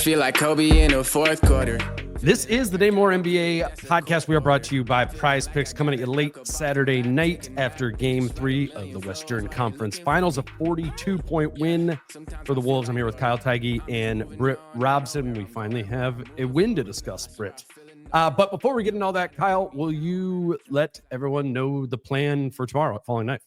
feel like Kobe in the fourth quarter. This is the Day More NBA podcast. We are brought to you by Prize Picks, coming at you late Saturday night after Game 3 of the Western Conference Finals. A 42-point win for the Wolves. I'm here with Kyle Theige and Britt Robson. We finally have a win to discuss, Britt. But before we get into all that, Kyle, will you let everyone know the plan for tomorrow at Falling Knife?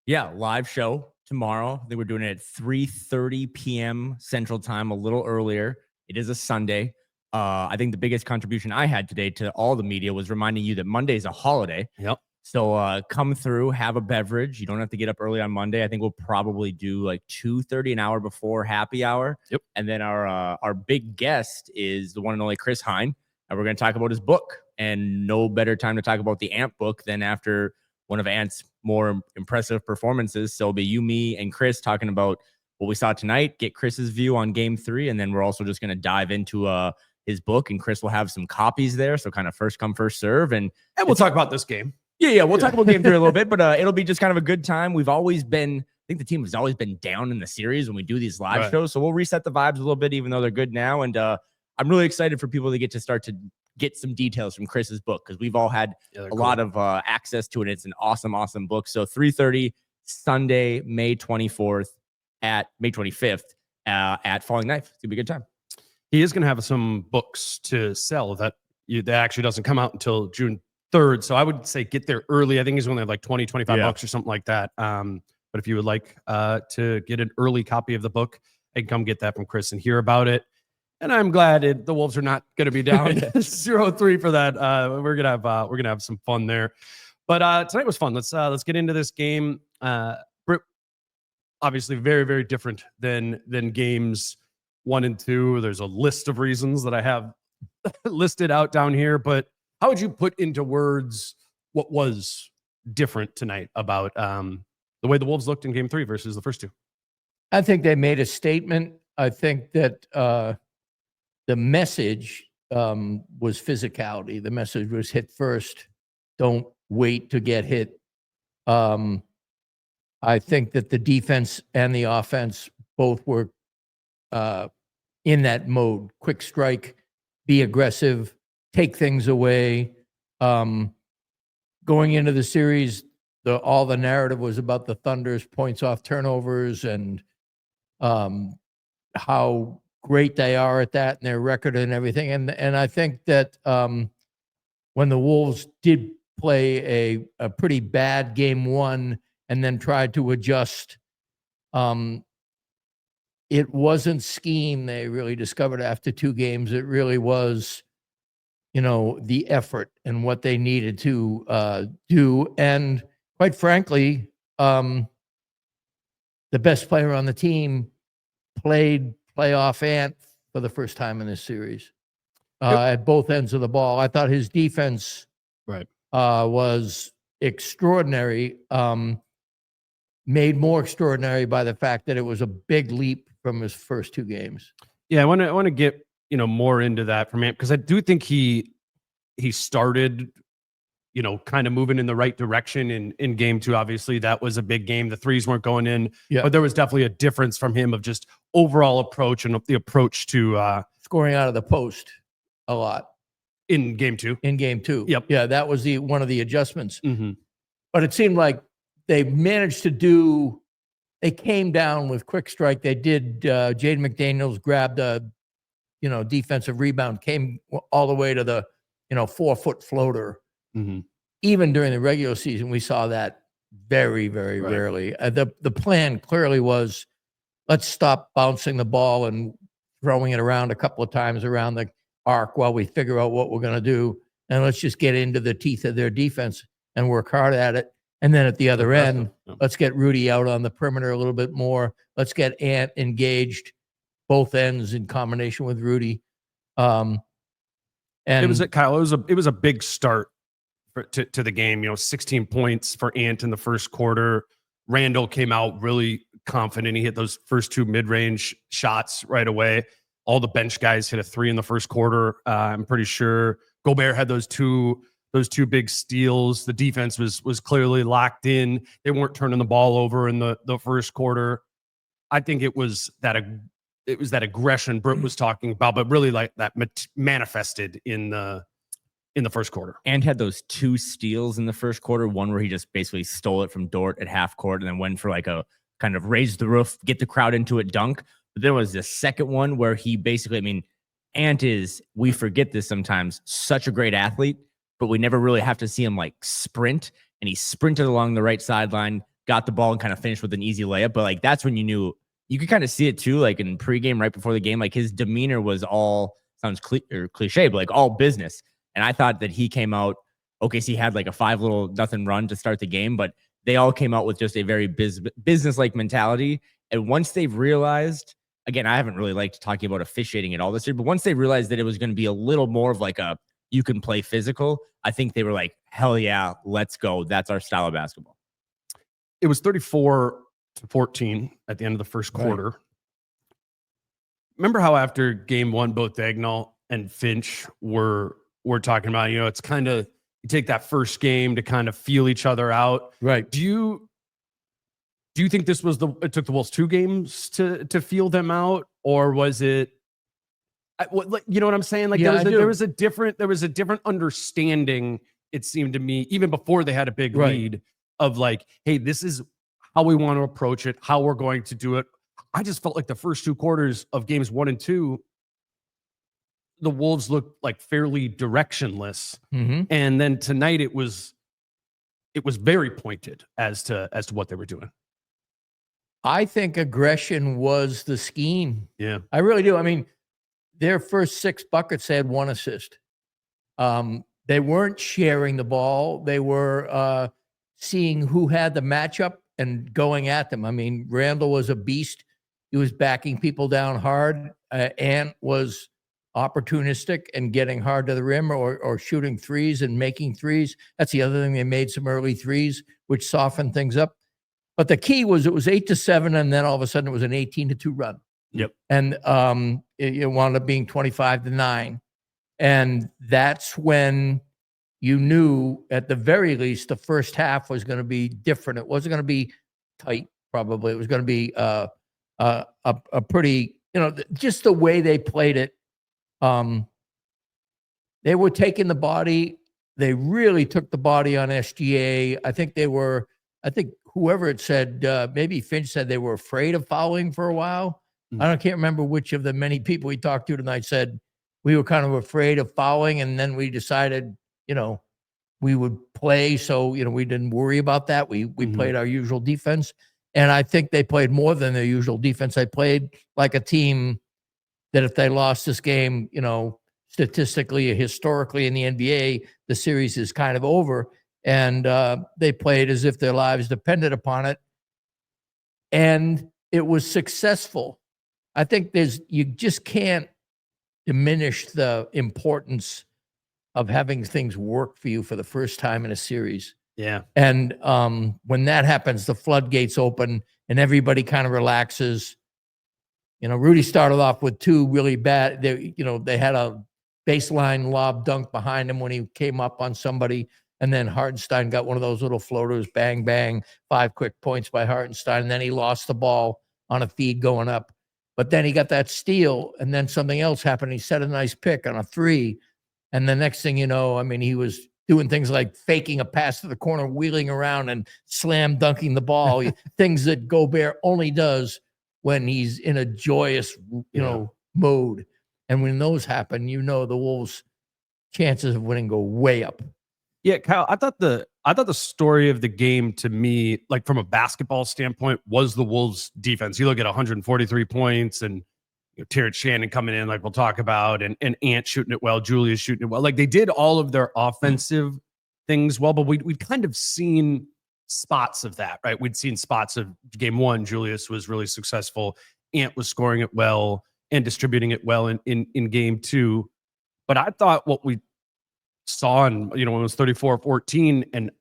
Yeah, live show tomorrow. I think we're doing it at 3:30 p.m. Central Time, a little earlier. It is a Sunday. I think the biggest contribution I had today to all the media was reminding you that Monday is a holiday. Yep. So come through, have a beverage. You don't have to get up early on Monday. I think we'll probably do like 2:30, an hour before happy hour. Yep. And then our big guest is the one and only Chris Hine. And we're going to talk about his book. And no better time to talk about the Ant book than after one of Ant's more impressive performances. So it'll be you, me, and Chris talking about what we saw tonight, get Chris's view on Game 3. And then we're also just going to dive into his book, and Chris will have some copies there. So kind of first come, first serve. And we'll talk about this game. Yeah. We'll talk about Game 3 a little bit, but it'll be just kind of a good time. We've always been, I think the team has always been down in the series when we do these live shows. So we'll reset the vibes a little bit, even though they're good now. And I'm really excited for people to get to start to get some details from Chris's book, because we've all had a lot of access to it. It's an awesome, awesome book. So 3:30 Sunday, May 25th at Falling Knife. It's gonna be a good time. He is going to have some books to sell that actually doesn't come out until June 3rd. So I would say get there early. I think he's only like 20, 25 bucks or something like that. But if you would like to get an early copy of the book, I can come get that from Chris and hear about it. And I'm glad the Wolves are not going to be down 0-3 for that. We're gonna have some fun there. But tonight was fun. Let's get into this game. Britt, obviously very, very different than games 1 and 2. There's a list of reasons that I have listed out down here, but how would you put into words what was different tonight about the way the Wolves looked in Game 3 versus the first two? I think they made a statement. I think that the message was physicality. The message was hit first. Don't wait to get hit. I think that the defense and the offense both were in that mode. Quick strike, be aggressive, take things away. Going into the series, all the narrative was about the Thunder's points off turnovers and how great they are at that and their record and everything. And I think that when the Wolves did play a pretty bad Game 1 and then tried to adjust, it wasn't scheme they really discovered after 2 games. It really was, the effort and what they needed to do. And quite frankly, the best player on the team played playoff Ant for the first time in this series at both ends of the ball. I thought his defense was extraordinary, made more extraordinary by the fact that it was a big leap from his first 2 games. Yeah, I want to get more into that from Ant, because I do think he started kind of moving in the right direction in Game 2. Obviously, that was a big game. The threes weren't going in, but there was definitely a difference from him of just overall approach and the approach to scoring out of the post a lot in Game 2. In Game 2, yep, yeah, that was one of the adjustments. Mm-hmm. But it seemed like they managed to do. They came down with quick strike. They did. Jaden McDaniels grabbed a, defensive rebound, came all the way to the, 4-foot floater. Mm-hmm. Even during the regular season, we saw that very, very rarely. The plan clearly was, let's stop bouncing the ball and throwing it around a couple of times around the arc while we figure out what we're going to do, and let's just get into the teeth of their defense and work hard at it. And then at the other end, let's get Rudy out on the perimeter a little bit more. Let's get Ant engaged, both ends in combination with Rudy. And it was Kyle. It was a big start to the game. 16 points for Ant in the first quarter. Randle came out really confident. He hit those first 2 mid-range shots right away. All the bench guys hit a 3 in the first quarter. I'm pretty sure Gobert had those two big steals. The defense was clearly locked in. They weren't turning the ball over in the first quarter. I think it was it was that aggression Britt was talking about, but really like that manifested in the first quarter. And had those 2 steals in the first quarter. One where he just basically stole it from Dort at half court and then went for like a kind of raise the roof, get the crowd into it dunk. But there was the second one where he basically, I mean, Ant is, we forget this sometimes, such a great athlete, but we never really have to see him like sprint. And he sprinted along the right sideline, got the ball and kind of finished with an easy layup. But like, that's when you knew, you could kind of see it too, like in pregame, right before the game, like his demeanor was all, sounds cliche, but like all business. And I thought that he came out, OKC had like a 5-0 run to start the game, but they all came out with just a very business-like mentality. And once they've realized, again, I haven't really liked talking about officiating at all this year, but once they realized that it was going to be a little more of like a, you can play physical, I think they were like, hell yeah, let's go. That's our style of basketball. It was 34-14 at the end of the first quarter. Right. Remember how after game 1, both Dagnall and Finch were talking about, it's kind of, you take that first game to kind of feel each other out. Right. Do you think this was it took the Wolves 2 games to feel them out, or was it, you know what I'm saying? Like there was a different understanding, it seemed to me, even before they had a big lead, of like, hey, this is how we want to approach it, how we're going to do it. I just felt like the first 2 quarters of games 1 and 2, the Wolves looked like fairly directionless. Mm-hmm. And then tonight it was very pointed as to what they were doing. I think aggression was the scheme. Yeah. I really do. I mean, their first 6 buckets, they had 1 assist. They weren't sharing the ball. They were seeing who had the matchup and going at them. I mean, Randle was a beast. He was backing people down hard. Ant was opportunistic and getting hard to the rim or shooting threes and making threes. That's the other thing. They made some early threes, which softened things up. But the key was it was 8-7, and then all of a sudden it was an 18-2 run. Yep. And it wound up being 25-9. And that's when you knew, at the very least, the first half was going to be different. It wasn't going to be tight, probably. It was going to be a pretty, just the way they played it. They were taking the body. They really took the body on SGA. I think whoever it said, maybe Finch said they were afraid of fouling for a while. Mm-hmm. I can't remember which of the many people we talked to tonight said we were kind of afraid of fouling, and then we decided, we would play. So, we didn't worry about that. We played our usual defense. And I think they played more than their usual defense. They played like a team that if they lost this game, statistically, historically in the NBA, the series is kind of over. And they played as if their lives depended upon it. And it was successful. I think you just can't diminish the importance of having things work for you for the first time in a series. Yeah. And when that happens, the floodgates open and everybody kind of relaxes. Rudy started off with 2 really bad. They had a baseline lob dunk behind him when he came up on somebody. And then Hartenstein got one of those little floaters, bang, bang, 5 quick points by Hartenstein. And then he lost the ball on a feed going up. But then he got that steal, and then something else happened. He set a nice pick on a 3. And the next thing you know, he was doing things like faking a pass to the corner, wheeling around and slam dunking the ball, things that Gobert only does when he's in a joyous, mode. And when those happen, the Wolves' chances of winning go way up. Yeah, Kyle, I thought the story of the game, to me, like from a basketball standpoint, was the Wolves' defense. You look at 143 points and Terrence Shannon coming in, like we'll talk about, and Ant shooting it well, Julius shooting it well. Like they did all of their offensive things well, but we'd kind of seen spots of that, right? We'd seen spots of game 1. Julius was really successful. Ant was scoring it well and distributing it well in game 2. But I thought what we saw when it was 34-14 and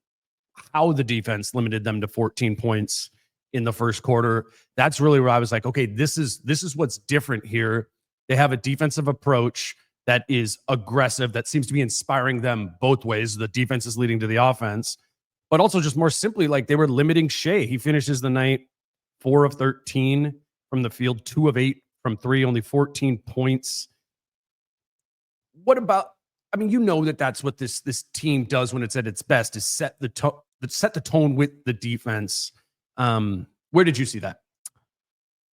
how the defense limited them to 14 points in the first quarter, that's really where I was like, okay, this is what's different here. They have a defensive approach that is aggressive, that seems to be inspiring them both ways. The defense is leading to the offense, but also just more simply, like they were limiting Shea. He finishes the night 4 of 13 from the field, 2 of 8 from 3, only 14 points. What about, I mean, you know that's what this team does when it's at its best, is set the tone with the defense. Where did you see that?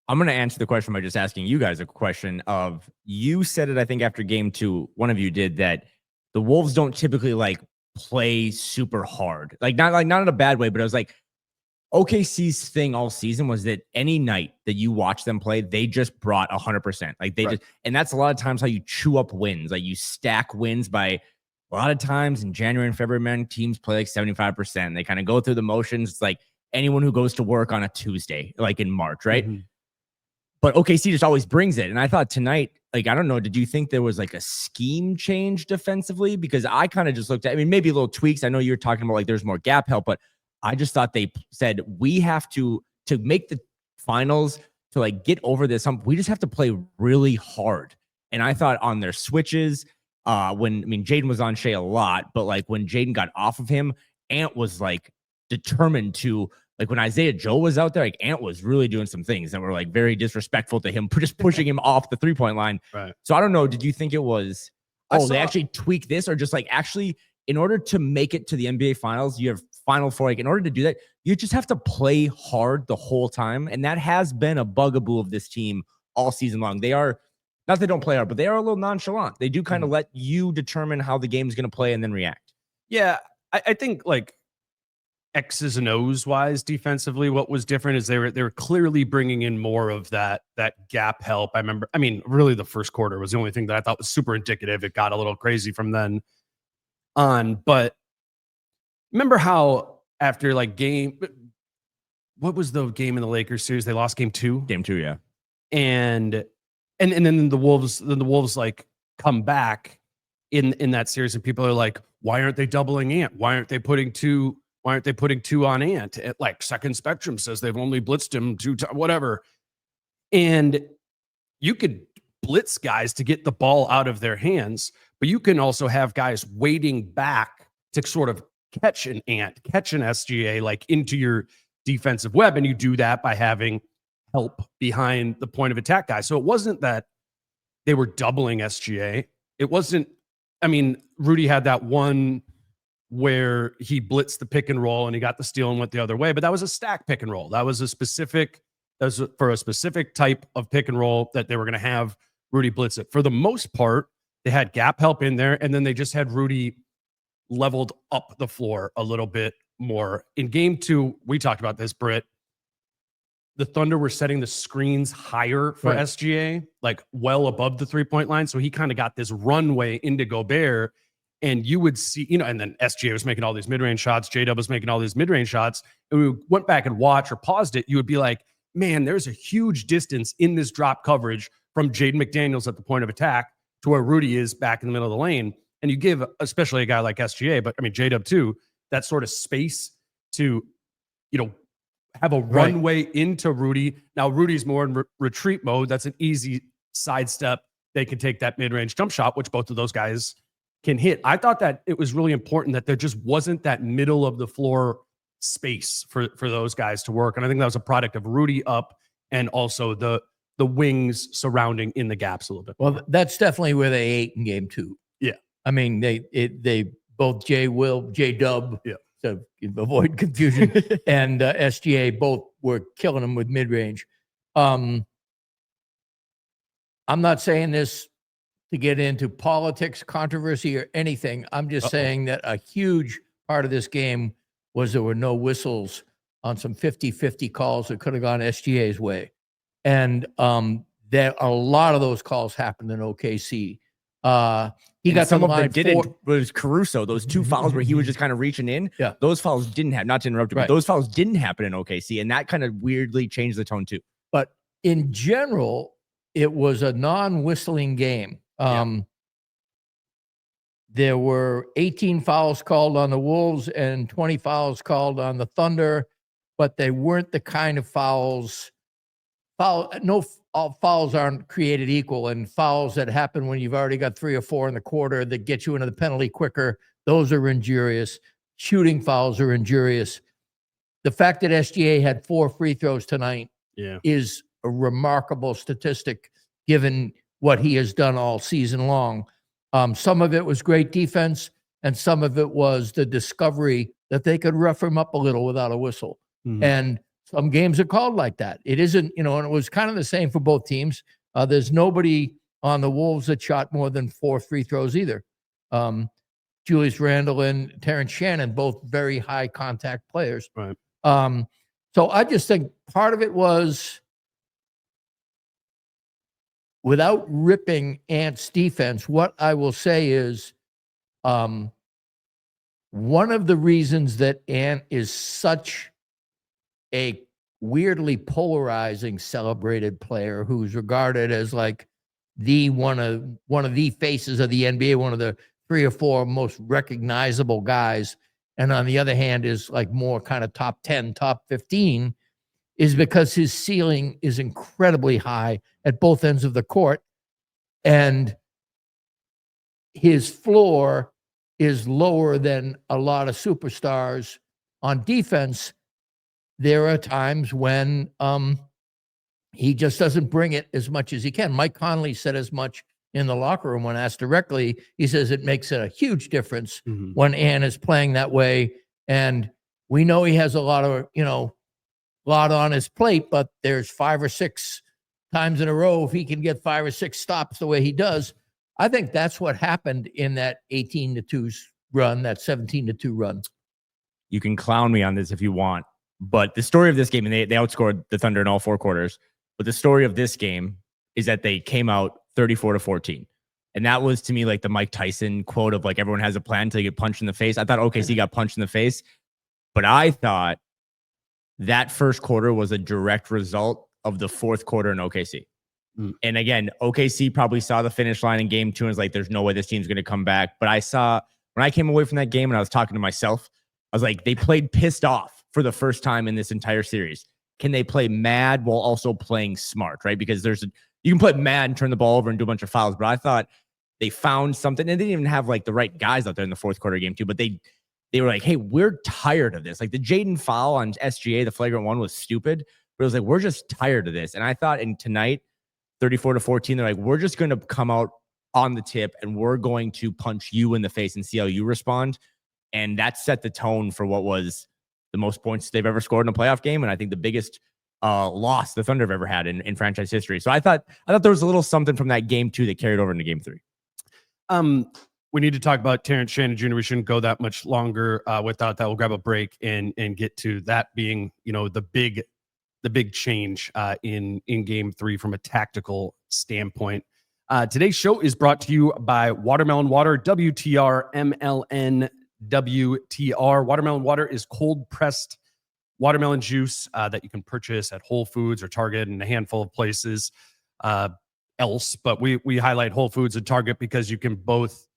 I'm going to answer the question by just asking you guys a question of, you said it, I think after game 2, one of you did, that the Wolves don't typically like play super hard. Not in a bad way, but it was like OKC's thing all season was that any night that you watch them play, they just brought 100%. Like they just, and that's a lot of times how you chew up wins. Like you stack wins by, a lot of times in January and February, man, teams play like 75%. They kind of go through the motions. It's like anyone who goes to work on a Tuesday, like in March, right? Mm-hmm. But OKC just always brings it. And I thought tonight, like, I don't know, did you think there was like a scheme change defensively? Because I kind of just looked at, I mean, maybe little tweaks. I know you're talking about like there's more gap help, but I just thought they said we have to make the finals, to like get over this hump, we just have to play really hard. And I thought on their switches, Jaden was on Shea a lot, but like when Jaden got off of him, Ant was like determined to, like when Isaiah Joe was out there, like Ant was really doing some things that were like very disrespectful to him, just pushing him off the 3-point line. Right. So I don't know. Did you think it was, they actually tweak this, or just like actually in order to make it to the NBA finals, you have Final Four, like in order to do that, you just have to play hard the whole time. And that has been a bugaboo of this team all season long. They are, not they don't play hard, but they are a little nonchalant. They do kind of let you determine how the game's going to play and then react. Yeah. I think like X's and O's wise defensively, what was different is they were clearly bringing in more of that gap help. Really the first quarter was the only thing that I thought was super indicative. It got a little crazy from then on, but remember how after like what was the game in the Lakers series? They lost game 2. Game 2, yeah. And then the Wolves like come back in that series, and people are like, why aren't they doubling Ant? Why aren't they putting two on Ant? Like Second Spectrum says they've only blitzed him 2 times, whatever. And you could blitz guys to get the ball out of their hands, but you can also have guys waiting back to sort of catch an Ant, catch an SGA like into your defensive web. And you do that by having help behind the point of attack guys. So it wasn't that they were doubling SGA. It wasn't, Rudy had that one where he blitzed the pick and roll and he got the steal and went the other way, but that was a stack pick and roll. That was for a specific type of pick and roll that they were going to have Rudy blitz it. For the most part, they had gap help in there, and then they just had Rudy leveled up the floor a little bit more. In game 2, we talked about this, Britt. The Thunder were setting the screens higher for SGA, like well above the 3-point line. So he kind of got this runway into Gobert, and you would see, and then SGA was making all these mid-range shots. J-Dub was making all these mid-range shots. And we went back and watched or paused it. You would be like, man, there's a huge distance in this drop coverage from Jaden McDaniels at the point of attack to where Rudy is back in the middle of the lane. And you give, especially a guy like SGA, but J-Dub too, that sort of space to, have a runway into Rudy. Now, Rudy's more in retreat mode. That's an easy sidestep. They can take that mid-range jump shot, which both of those guys can hit. I thought that it was really important that there just wasn't that middle of the floor space for those guys to work. And I think that was a product of Rudy up and also the wings surrounding in the gaps a little bit. Well, that's definitely where they ate in game 2. Yeah. They both J-Dub, to avoid confusion, and SGA both were killing them with mid-range. I'm not saying this to get into politics, controversy, or anything. I'm just saying that a huge part of this game was there were no whistles on some 50-50 calls that could have gone SGA's way. And there a lot of those calls happened in OKC. He got some of them didn't. Was Caruso, those 2 fouls where he was just kind of reaching in. Yeah, those fouls didn't happen. Not to interrupt you, but those fouls didn't happen in OKC, and that kind of weirdly changed the tone too. But in general, it was a non-whistling game. There were 18 fouls called on the Wolves and 20 fouls called on the Thunder, but they weren't the kind of fouls. All fouls aren't created equal, and fouls that happen when you've already got 3 or 4 in the quarter that get you into the penalty quicker, those are injurious. Shooting fouls are injurious. The fact that SGA had 4 free throws tonight is a remarkable statistic given what he has done all season long. Some of it was great defense, and some of it was the discovery that they could rough him up a little without a whistle. And some games are called like that. It isn't, and it was kind of the same for both teams. There's nobody on the Wolves that shot more than 4 free throws either. Julius Randle and Terrence Shannon, both very high contact players. Right. So I just think part of it was, without ripping Ant's defense, what I will say is one of the reasons that Ant is such a weirdly polarizing, celebrated player who's regarded as like one of the faces of the NBA, one of the 3 or 4 most recognizable guys, and on the other hand is like more kind of top 10, top 15, is because his ceiling is incredibly high at both ends of the court, and his floor is lower than a lot of superstars on defense. There are times when he just doesn't bring it as much as he can. Mike Conley said as much in the locker room when asked directly. He says it makes a huge difference when Ant is playing that way. And we know he has a lot on his plate, but there's 5 or 6 times in a row, if he can get 5 or 6 stops the way he does. I think that's what happened in that 18-2 run, that 17-2 run. You can clown me on this if you want, but the story of this game, and they outscored the Thunder in all 4 quarters, but the story of this game is that they came out 34-14. And that was, to me, like the Mike Tyson quote of like, everyone has a plan until you get punched in the face. I thought OKC got punched in the face, but I thought that first quarter was a direct result of the fourth quarter in OKC. And again, OKC probably saw the finish line in game 2 and was like, there's no way this team's going to come back. But I saw, when I came away from that game and I was talking to myself, I was like, they played pissed off for the first time in this entire series. Can they play mad while also playing smart, right? Because you can play mad and turn the ball over and do a bunch of fouls, but I thought they found something, and they didn't even have like the right guys out there in the fourth quarter game too, but they were like, hey, we're tired of this. Like the Jaden foul on SGA, the flagrant one, was stupid, but it was like, we're just tired of this. And I thought in tonight, 34-14, they're like, we're just going to come out on the tip and we're going to punch you in the face and see how you respond. And that set the tone for what was the most points they've ever scored in a playoff game. And I think the biggest loss the Thunder have ever had in franchise history. So I thought there was a little something from that game 2 that carried over into game 3. We need to talk about Terrence Shannon Jr. We shouldn't go that much longer without that. We'll grab a break and get to that being, the big change in game 3 from a tactical standpoint. Today's show is brought to you by Watermelon Water, WTR MLN WTR. Watermelon water is cold pressed watermelon juice that you can purchase at Whole Foods or Target and a handful of places else. But we highlight Whole Foods and Target because you can both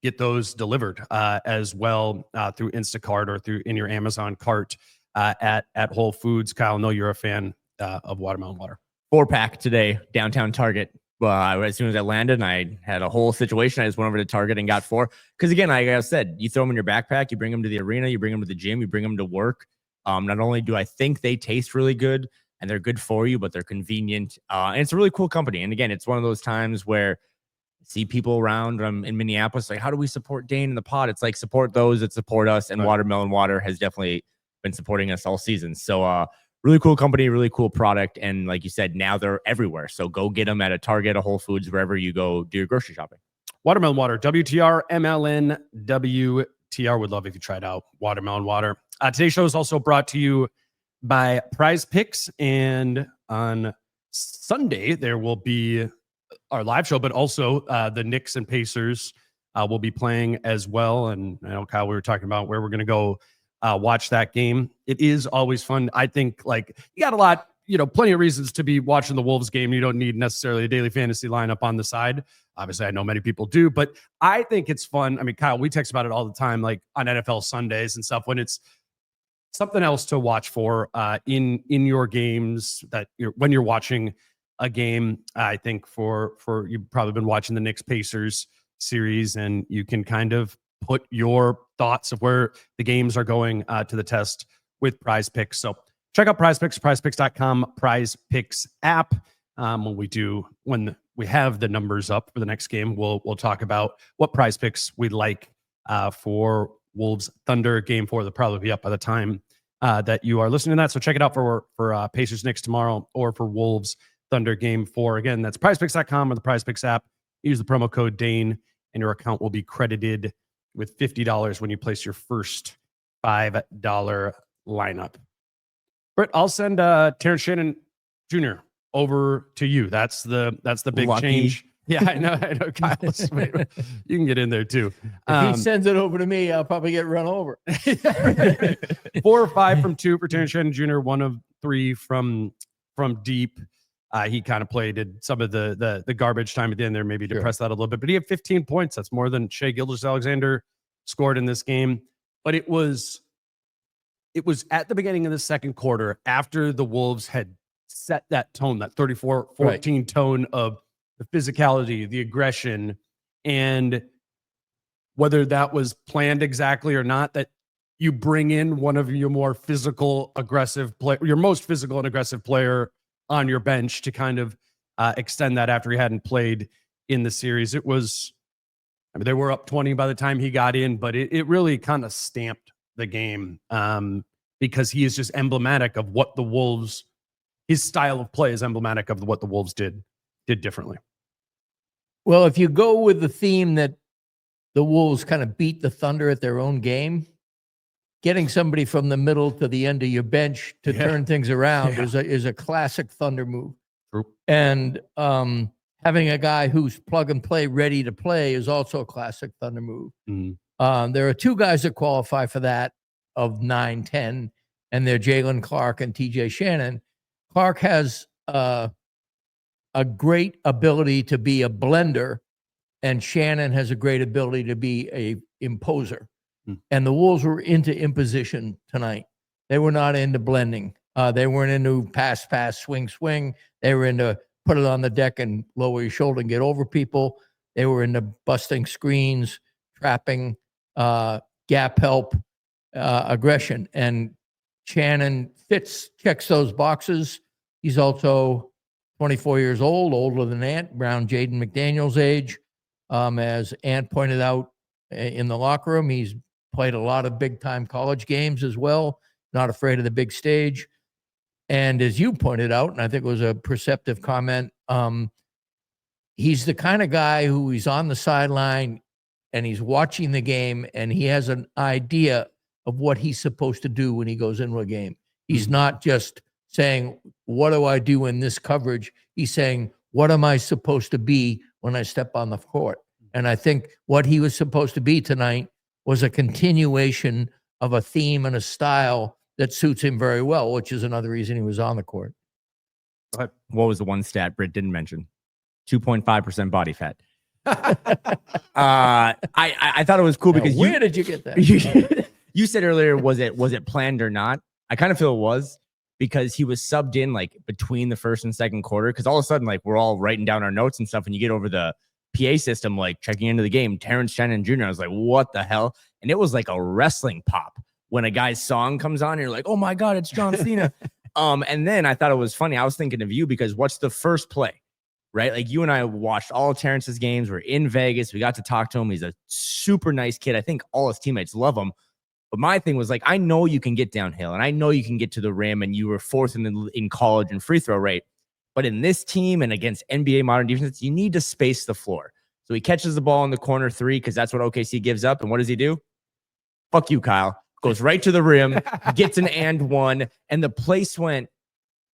get those delivered as well through Instacart or through in your Amazon cart at Whole Foods. Kyle, I know you're a fan of watermelon water. 4-pack today, downtown Target. As soon as I landed and I had a whole situation, I just went over to Target and got 4. Because again, like I said, you throw them in your backpack, you bring them to the arena, you bring them to the gym, you bring them to work. Not only do I think they taste really good and they're good for you, but they're convenient. And it's a really cool company. And again, it's one of those times where I see people around in Minneapolis, like, how do we support Dane in the pod? It's like, support those that support us. And right. Watermelon Water has definitely been supporting us all season. So, really cool company, really cool product. And like you said, now they're everywhere. So go get them at a Target, a Whole Foods, wherever you go do your grocery shopping. Watermelon Water, WTR, MLN, WTR. Would love if you tried out Watermelon Water. Today's show is also brought to you by Prize Picks. And on Sunday, there will be our live show, but also the Knicks and Pacers will be playing as well. And I know, Kyle, we were talking about where we're going to go watch that game. It is always fun. I think like you got a lot, plenty of reasons to be watching the Wolves game. You don't need necessarily a daily fantasy lineup on the side. Obviously, I know many people do, but I think it's fun. I mean, Kyle, we text about it all the time, like on NFL Sundays and stuff, when it's something else to watch for in your games when you're watching a game. I think for you've probably been watching the Knicks Pacers series, and you can kind of put your thoughts of where the games are going to the test with Prize Picks. So check out Prize Picks, prizepicks.com, Prize Picks app. When we have the numbers up for the next game, we'll talk about what Prize Picks we like for Wolves Thunder game 4. They'll probably be up by the time that you are listening to that. So check it out for Pacers Knicks tomorrow, or for Wolves Thunder game 4. Again, that's prizepicks.com or the Prize Picks app. Use the promo code Dane, and your account will be credited with $50 when you place your first $5 lineup. Britt, I'll send Terrence Shannon Jr. over to you. That's the big Lucky. Change. Yeah, I know. Kyle, you can get in there too. If he sends it over to me, I'll probably get run over. 4 or 5 from 2 for Terrence Shannon Jr., 1 of 3 from deep. He kind of did some of the garbage time at the end there, maybe depressed that a little bit, but he had 15 points. That's more than Shai Gilgeous-Alexander scored in this game. But it was at the beginning of the second quarter, after the Wolves had set that tone, that 34-14 tone of the physicality, the aggression, and whether that was planned exactly or not, that you bring in one of your more physical, aggressive your most physical and aggressive player on your bench to kind of extend that after he hadn't played in the series. It was, they were up 20 by the time he got in, but it really kind of stamped the game because he is just emblematic of what the Wolves, his style of play is emblematic of what the Wolves did differently. Well, if you go with the theme that the Wolves kind of beat the Thunder at their own game, getting somebody from the middle to the end of your bench to turn things around is a classic Thunder move. True. And having a guy who's plug and play, ready to play, is also a classic Thunder move. Mm-hmm. There are 2 guys that qualify for that of 9, 10, and they're Jalen Clark and TJ Shannon. Clark has a great ability to be a blender, and Shannon has a great ability to be a imposer. And the Wolves were into imposition tonight. They were not into blending. They weren't into pass, swing. They were into put it on the deck and lower your shoulder and get over people. They were into busting screens, trapping, gap help, aggression. And Shannon checks those boxes. He's also 24 years old, older than Ant, around Jaden McDaniel's age. As Ant pointed out in the locker room, he's played a lot of big-time college games as well, not afraid of the big stage. And as you pointed out, and I think it was a perceptive comment, he's the kind of guy who he's on the sideline and he's watching the game and he has an idea of what he's supposed to do when he goes into a game. He's not just saying, what do I do in this coverage? He's saying, what am I supposed to be when I step on the court? And I think what he was supposed to be tonight was a continuation of a theme and a style that suits him very well, which is another reason he was on the court. What was the one stat Britt didn't mention? 2.5% body fat. I thought it was cool because where did you get that? You said earlier, was it planned or not? I kind of feel it was, because he was subbed in like between the first and second quarter. Because all of a sudden, like, we're all writing down our notes and stuff, and you get over the PA system, like checking into the game, Terrence Shannon Jr. I was like, what the hell? And it was like a wrestling pop when a guy's song comes on. And you're like, oh my God, it's John Cena. And then I thought it was funny. I was thinking of you because what's the first play, right? Like, you and I watched all of Terrence's games. We're in Vegas. We got to talk to him. He's a super nice kid. I think all his teammates love him. But my thing was, like, I know you can get downhill and I know you can get to the rim, and you were 4th in college in free throw rate. But in this team and against NBA modern defense, you need to space the floor. So he catches the ball in the corner 3 because that's what OKC gives up. And what does he do? Fuck you, Kyle. Goes right to the rim, gets an and one. And the place went,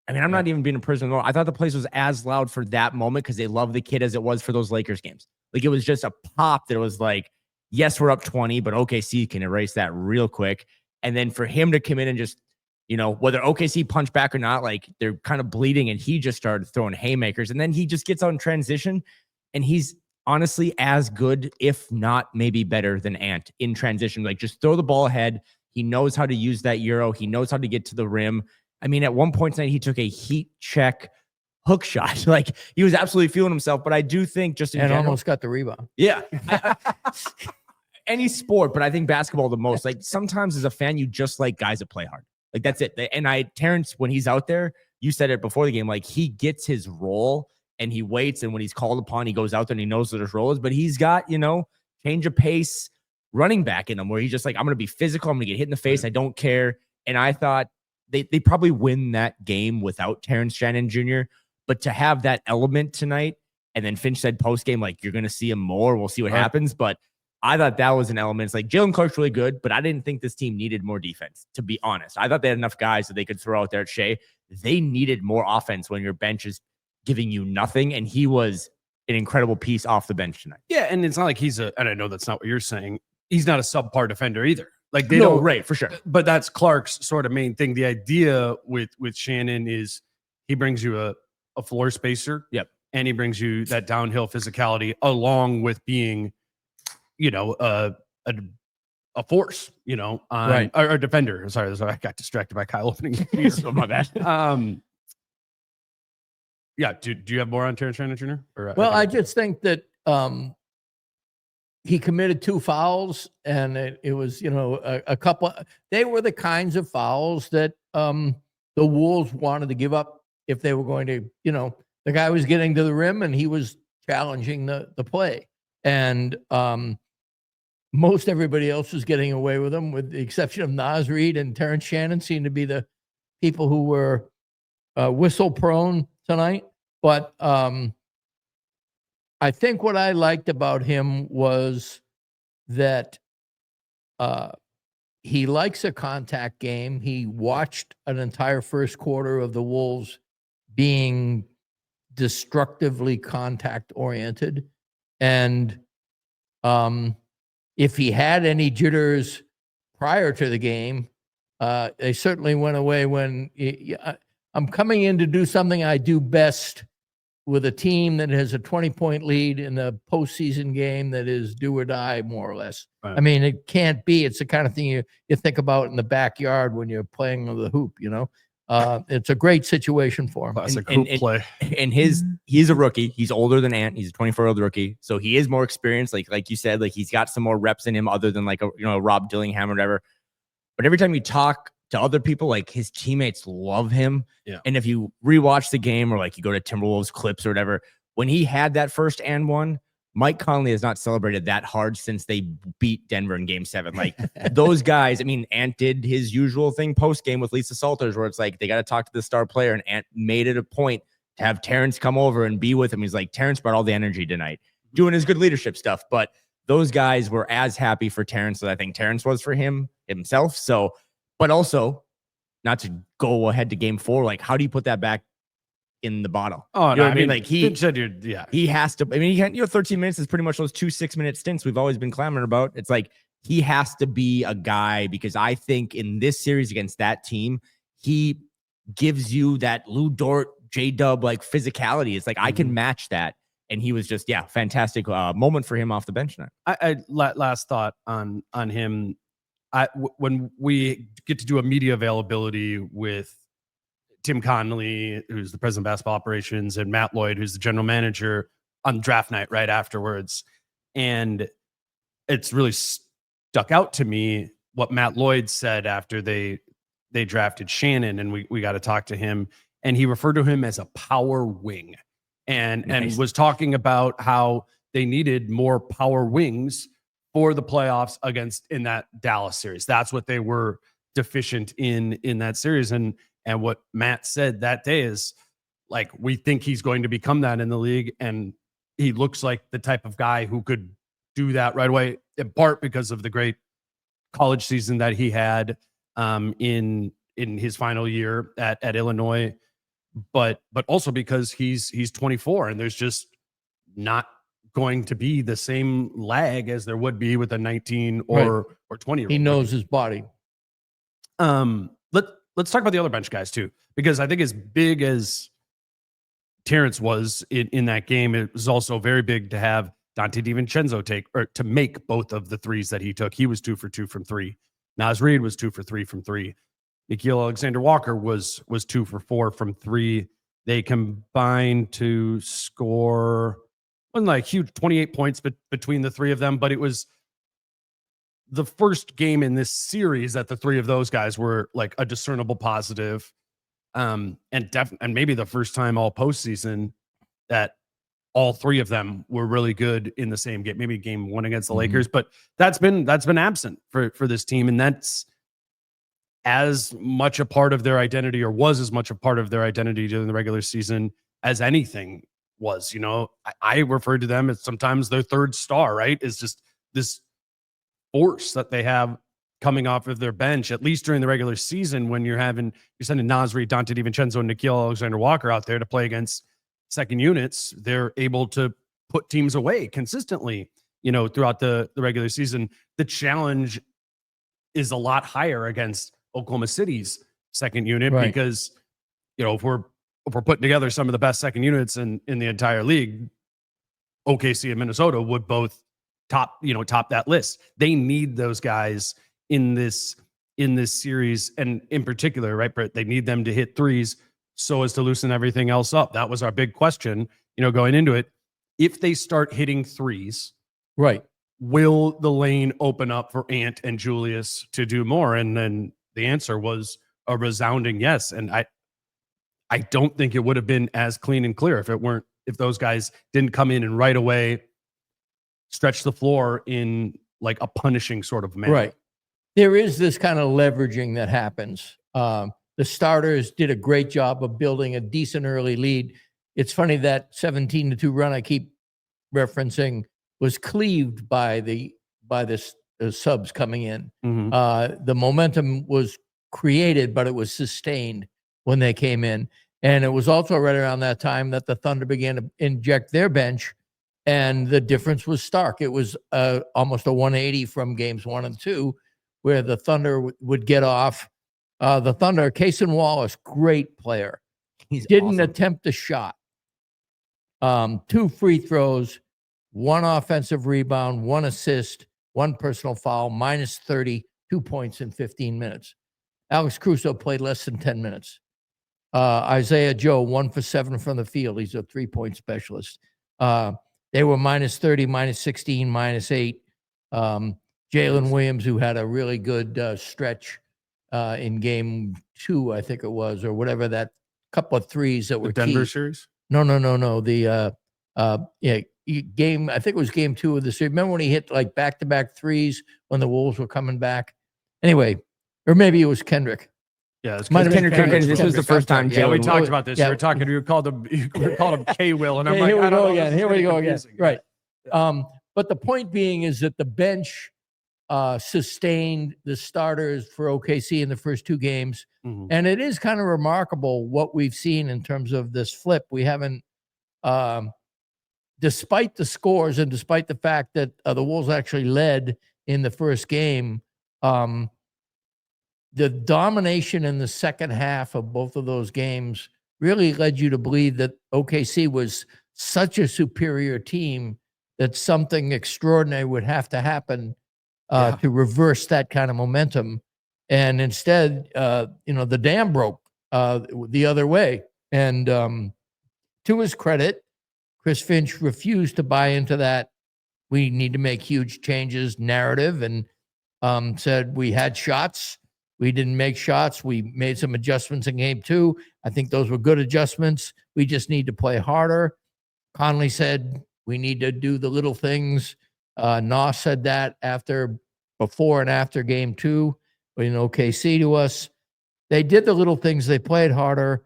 I mean, I'm not even being a prisoner. I thought the place was as loud for that moment because they love the kid as it was for those Lakers games. Like, it was just a pop that it was like, yes, we're up 20, but OKC can erase that real quick. And then for him to come in and just, you know, whether OKC punched back or not, like, they're kind of bleeding and he just started throwing haymakers. And then he just gets out in transition and he's honestly as good, if not maybe better than Ant in transition. Like, just throw the ball ahead. He knows how to use that Euro. He knows how to get to the rim. I mean, at one point tonight, he took a heat check hook shot. Like, he was absolutely feeling himself. But I do think just in general, almost got the rebound. Yeah. Any sport, but I think basketball the most. Like, sometimes as a fan, you just like guys that play hard. Like that's it. And Terrence, when he's out there, you said it before the game, like he gets his role and he waits. And when he's called upon, he goes out there and he knows what his role is. But he's got, change of pace running back in him where he's just like, I'm going to be physical. I'm going to get hit in the face. I don't care. And I thought they probably win that game without Terrence Shannon Jr. But to have that element tonight, and then Finch said post game, like, you're going to see him more. We'll see what happens. But I thought that was an element. It's like Jalen Clark's really good, but I didn't think this team needed more defense, to be honest. I thought they had enough guys that they could throw out there at Shea. They needed more offense when your bench is giving you nothing. And he was an incredible piece off the bench tonight. Yeah. And it's not like and I know that's not what you're saying. He's not a subpar defender either. Like right, for sure. But that's Clark's sort of main thing. The idea with Shannon is he brings you a floor spacer. Yep. And he brings you that downhill physicality along with being, a force, right. Or a defender. Sorry, I got distracted by Kyle opening. So my bad. Yeah. Do you have more on Terrence Shannon Jr.? Well, I just think that he committed 2 fouls, and it was, a couple. They were the kinds of fouls that the Wolves wanted to give up if they were going to, the guy was getting to the rim and he was challenging the play. And most everybody else was getting away with them, with the exception of Naz Reid and Terrence Shannon seemed to be the people who were whistle prone tonight. But I think what I liked about him was that he likes a contact game. He watched an entire first quarter of the Wolves being destructively contact oriented. And if he had any jitters prior to the game, they certainly went away when I'm coming in to do something I do best with a team that has a 20-point lead in a postseason game that is do or die, more or less. Right. I mean, it can't be. It's the kind of thing you think about in the backyard when you're playing the hoop, It's a great situation for him. Classic hoop play. And he's a rookie. He's older than Ant. He's a 24-year-old rookie. So he is more experienced. Like you said, like he's got some more reps in him other than like a Rob Dillingham or whatever. But every time you talk to other people, like his teammates love him. Yeah. And if you rewatch the game or like you go to Timberwolves clips or whatever, when he had that first and one, Mike Conley has not celebrated that hard since they beat Denver in Game 7. Like those guys, I mean, Ant did his usual thing post game with Lisa Salters, where it's like they got to talk to the star player, and Ant made it a point to have Terrence come over and be with him. He's like, Terrence brought all the energy tonight, doing his good leadership stuff. But those guys were as happy for Terrence as I think Terrence was for himself. So, but also not to go ahead to Game 4, like how do you put that back in the bottle? Oh, you know no, what I mean? Like he has to. I mean, he can't. 13 minutes is pretty much those 2 6-minute stints we've always been clamoring about. It's like he has to be a guy, because I think in this series against that team, he gives you that Lou Dort, J-Dub like physicality. It's like I can match that, and he was just fantastic moment for him off the bench now. I last thought on him. When we get to do a media availability with Tim Connolly, who's the president of basketball operations, and Matt Lloyd, who's the general manager, on draft night right afterwards. And it's really stuck out to me what Matt Lloyd said after they drafted Shannon, and we got to talk to him. And he referred to him as a power wing, and was talking about how they needed more power wings for the playoffs in that Dallas series. That's what they were deficient in that series. And what Matt said that day is like, we think he's going to become that in the league. And he looks like the type of guy who could do that right away, in part because of the great college season that he had in his final year at Illinois, but also because he's 24 and there's just not going to be the same lag as there would be with a 19 or 20-year-old. He knows his body. Let's talk about the other bench guys too, because I think as big as Terrence was in that game, it was also very big to have Dante DiVincenzo to make both of the threes that he took. He was 2 for 2 from 3. Naz Reid was 2 for 3 from 3. Nickeil Alexander-Walker was 2 for 4 from 3. They combined to score, wasn't like huge 28 points between the three of them, but it was the first game in this series that the three of those guys were like a discernible positive. And maybe the first time all postseason that all three of them were really good in the same game, maybe game one against the Lakers, but that's been absent for this team. And that's as much a part of their identity, or was as much a part of their identity during the regular season as anything was. You know, I referred to them as sometimes their third star, right? Is just this force that they have coming off of their bench, at least during the regular season, when you're sending Nasri, Dante DiVincenzo, and Nickeil Alexander-Walker out there to play against second units. They're able to put teams away consistently, you know, throughout the regular season. The challenge is a lot higher against Oklahoma City's second unit, because, you know, if we're putting together some of the best second units in the entire league, OKC and Minnesota would both top that list. They need those guys in this series, and in particular, right, Britt, they need them to hit threes so as to loosen everything else up. That was our big question, you know, going into it. If they start hitting threes, right, will the lane open up for Ant and Julius to do more? And then the answer was a resounding yes. And I don't think it would have been as clean and clear if those guys didn't come in and right away stretch the floor in like a punishing sort of manner. Right. There is this kind of leveraging that happens. The starters did a great job of building a decent early lead. It's funny that 17-2 run I keep referencing was cleaved by the subs coming in. The momentum was created, but it was sustained when they came in. And it was also right around that time that the Thunder began to inject their bench, and the difference was stark. It was almost a 180 from games 1 and 2, where the Thunder would get off. The Thunder, Cason Wallace, great player. He didn't awesome. Attempt a shot. 2 free throws, 1 offensive rebound, 1 assist, 1 personal foul, minus 30, 2 points in 15 minutes. Alex Caruso played less than 10 minutes. Isaiah Joe, 1 for 7 from the field. He's a 3-point specialist. They were minus 30, minus 16, minus 8. Jalen Williams, who had a really good stretch in game 2, I think it was, or whatever, that couple of threes that were the Denver key. series. No. The game, I think it was game 2 of the series. Remember when he hit like back-to-back threes when the Wolves were coming back? Anyway, or maybe it was Kendrick. Yeah, it's Kendrick. This was the first time. Yeah, we talked about this. Yeah. You called him K-Will, and I'm like, here we go again. Right. But the point being is that the bench sustained the starters for OKC in the first 2 games. And it is kind of remarkable what we've seen in terms of this flip. We haven't, despite the scores and despite the fact that the Wolves actually led in the first game, the domination in the second half of both of those games really led you to believe that OKC was such a superior team that something extraordinary would have to happen to reverse that kind of momentum. And instead, the dam broke the other way. And to his credit, Chris Finch refused to buy into that we need to make huge changes narrative, and said we had shots. We didn't make shots. We made some adjustments in game 2. I think those were good adjustments. We just need to play harder. Conley said we need to do the little things. NAW said that before and after game 2 in OKC to us. They did the little things. They played harder,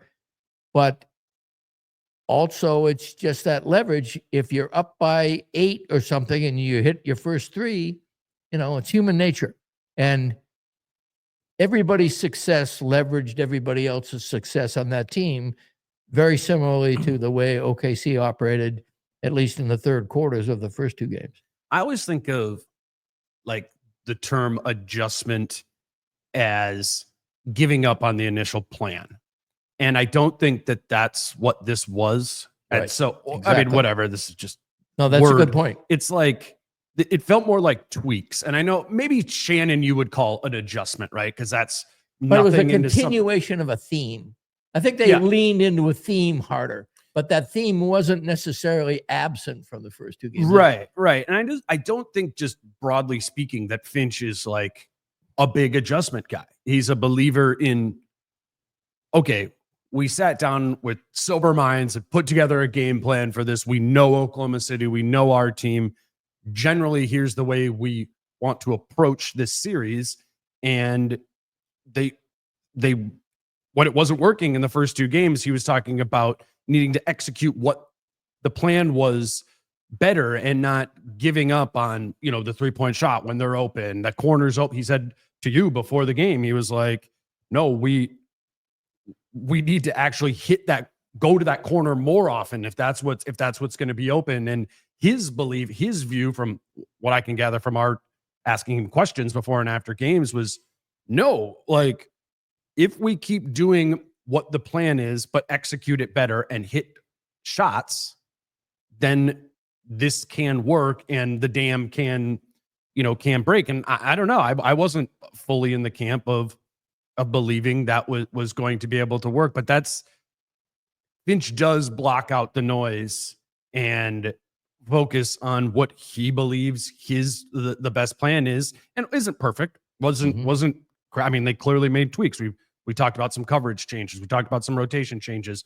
but also it's just that leverage. If you're up by 8 or something and you hit your first 3, it's human nature. And everybody's success leveraged everybody else's success on that team, very similarly to the way OKC operated, at least in the third quarters of the first 2 games. I always think of like the term adjustment as giving up on the initial plan. And I don't think that that's what this was. Right. And so, Exactly. I mean, whatever, this is just No, that's a good point. It's like, it felt more like tweaks. And I know maybe Shannon, you would call an adjustment, right? Because that's But it was a nothing into continuation of a theme. I think they leaned into a theme harder. But that theme wasn't necessarily absent from the first two games. Right. And I don't think, just broadly speaking, that Finch is like a big adjustment guy. He's a believer in, okay, we sat down with sober minds and put together a game plan for this. We know Oklahoma City. We know our team. Generally, here's the way we want to approach this series. And when it wasn't working in the first two games, he was talking about needing to execute what the plan was better and not giving up on, the 3-point shot when they're open, the corners open. He said to you before the game, he was like, no, we need to actually go to that corner more often if that's what's going to be open. And his view, from what I can gather from our asking him questions before and after games, was no, like, if we keep doing what the plan is, but execute it better and hit shots, then this can work and the dam can break. And I don't know. I wasn't fully in the camp of believing that was going to be able to work, but Finch does block out the noise and focus on what he believes the best plan is, and isn't perfect. Wasn't. I mean, they clearly made tweaks. We talked about some coverage changes. We talked about some rotation changes,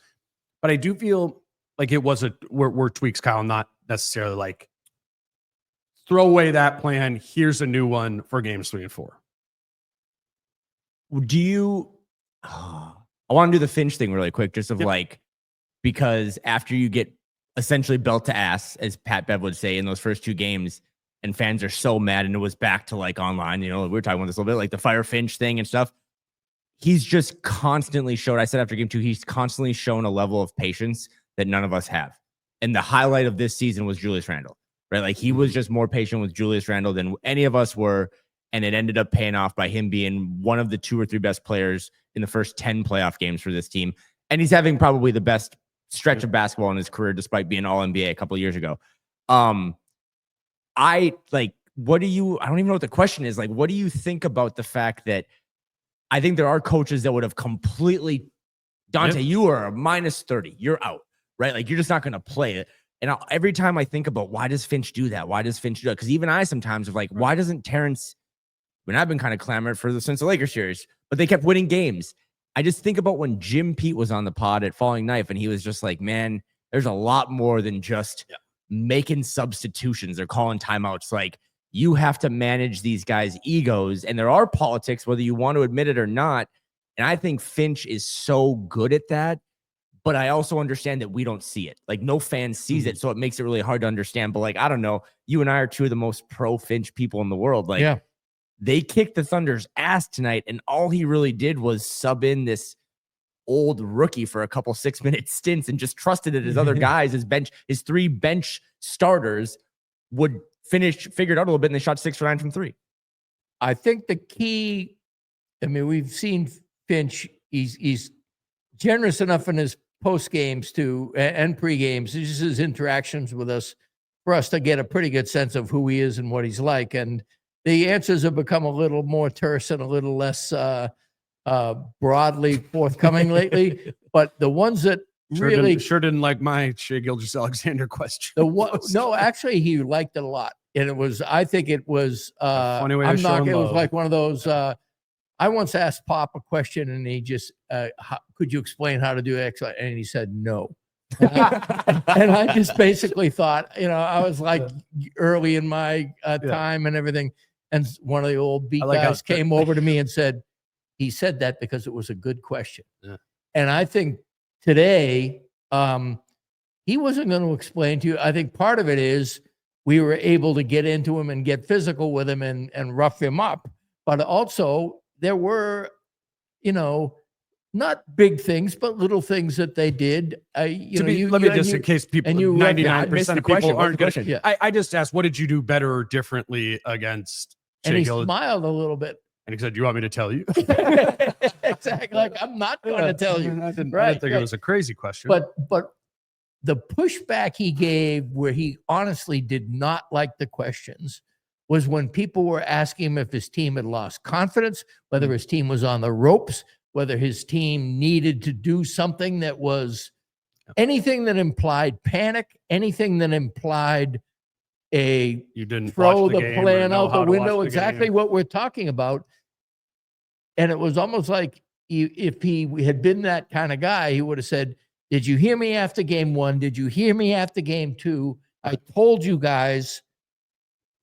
but I do feel like it were tweaks, Kyle, not necessarily like throw away that plan. Here's a new one for games 3 and 4. Do you? I want to do the Finch thing really quick, just because after you get essentially belt to ass, as Pat Bev would say, in those first two games, and fans are so mad, and it was back to like online, we were talking about this a little bit, like the Fire Finch thing and stuff. He's just constantly showed, I said after game 2, he's constantly shown a level of patience that none of us have. And the highlight of this season was Julius Randle, right? Like, he was just more patient with Julius Randle than any of us were. And it ended up paying off by him being one of the 2 or 3 best players in the first 10 playoff games for this team. And he's having probably the best stretch of basketball in his career, despite being all NBA a couple of years ago. I don't even know what the question is. Like, what do you think about the fact that I think there are coaches that would have completely, Dante, you are a minus 30, you're out, right? Like, you're just not going to play it. And every time I think about, why does Finch do that? Why does Finch do that? Because even I sometimes are like, why doesn't Terrence, when I've been kind of clamoring for since the Lakers series, but they kept winning games. I just think about when Jim Pete was on the pod at Falling Knife, and he was just like, man, there's a lot more than just making substitutions or calling timeouts. Like, you have to manage these guys' egos, and there are politics, whether you want to admit it or not. And I think Finch is so good at that, but I also understand that we don't see it. Like, no fan sees it, so it makes it really hard to understand. But like, I don't know, you and I are 2 of the most pro Finch people in the world. Like, they kicked the Thunder's ass tonight, and all he really did was sub in this old rookie for a couple 6-minute stints and just trusted that his other guys, his 3 bench starters would figured out a little bit, and they shot 6 for 9 from 3. I think the key, I mean, we've seen Finch, he's generous enough in his post games and pre games, just his interactions with us, for us to get a pretty good sense of who he is and what he's like. And the answers have become a little more terse and a little less broadly forthcoming lately. But the ones that really didn't like my Shea Gilgeous-Alexander question. No, actually, he liked it a lot, and I think it was funny way of showing it was love. like one of those. I once asked Pop a question, and he just, could you explain how to do X? And he said no. And I just basically thought, I was like early in my time and everything. And one of the old beat guys came over to me and said, he said that because it was a good question. Yeah. And I think today, he wasn't going to explain to you. I think part of it is we were able to get into him and get physical with him and rough him up. But also there were, not big things, but little things that they did. In case people, 99% of people aren't good. Yeah. I just asked, what did you do better or differently against Shea And he smiled a little bit. And he said, "Do you want me to tell you?" Exactly. Like, I'm not going to tell you. I didn't think it was a crazy question. But the pushback he gave, where he honestly did not like the questions, was when people were asking him if his team had lost confidence, whether his team was on the ropes, whether his team needed to do something that was anything that implied panic, anything that implied You didn't throw watch the game or plan know out how the to watch window, the exactly game. what we're talking about. And it was almost like if he had been that kind of guy, he would have said, did you hear me after game 1? Did you hear me after game 2? I told you guys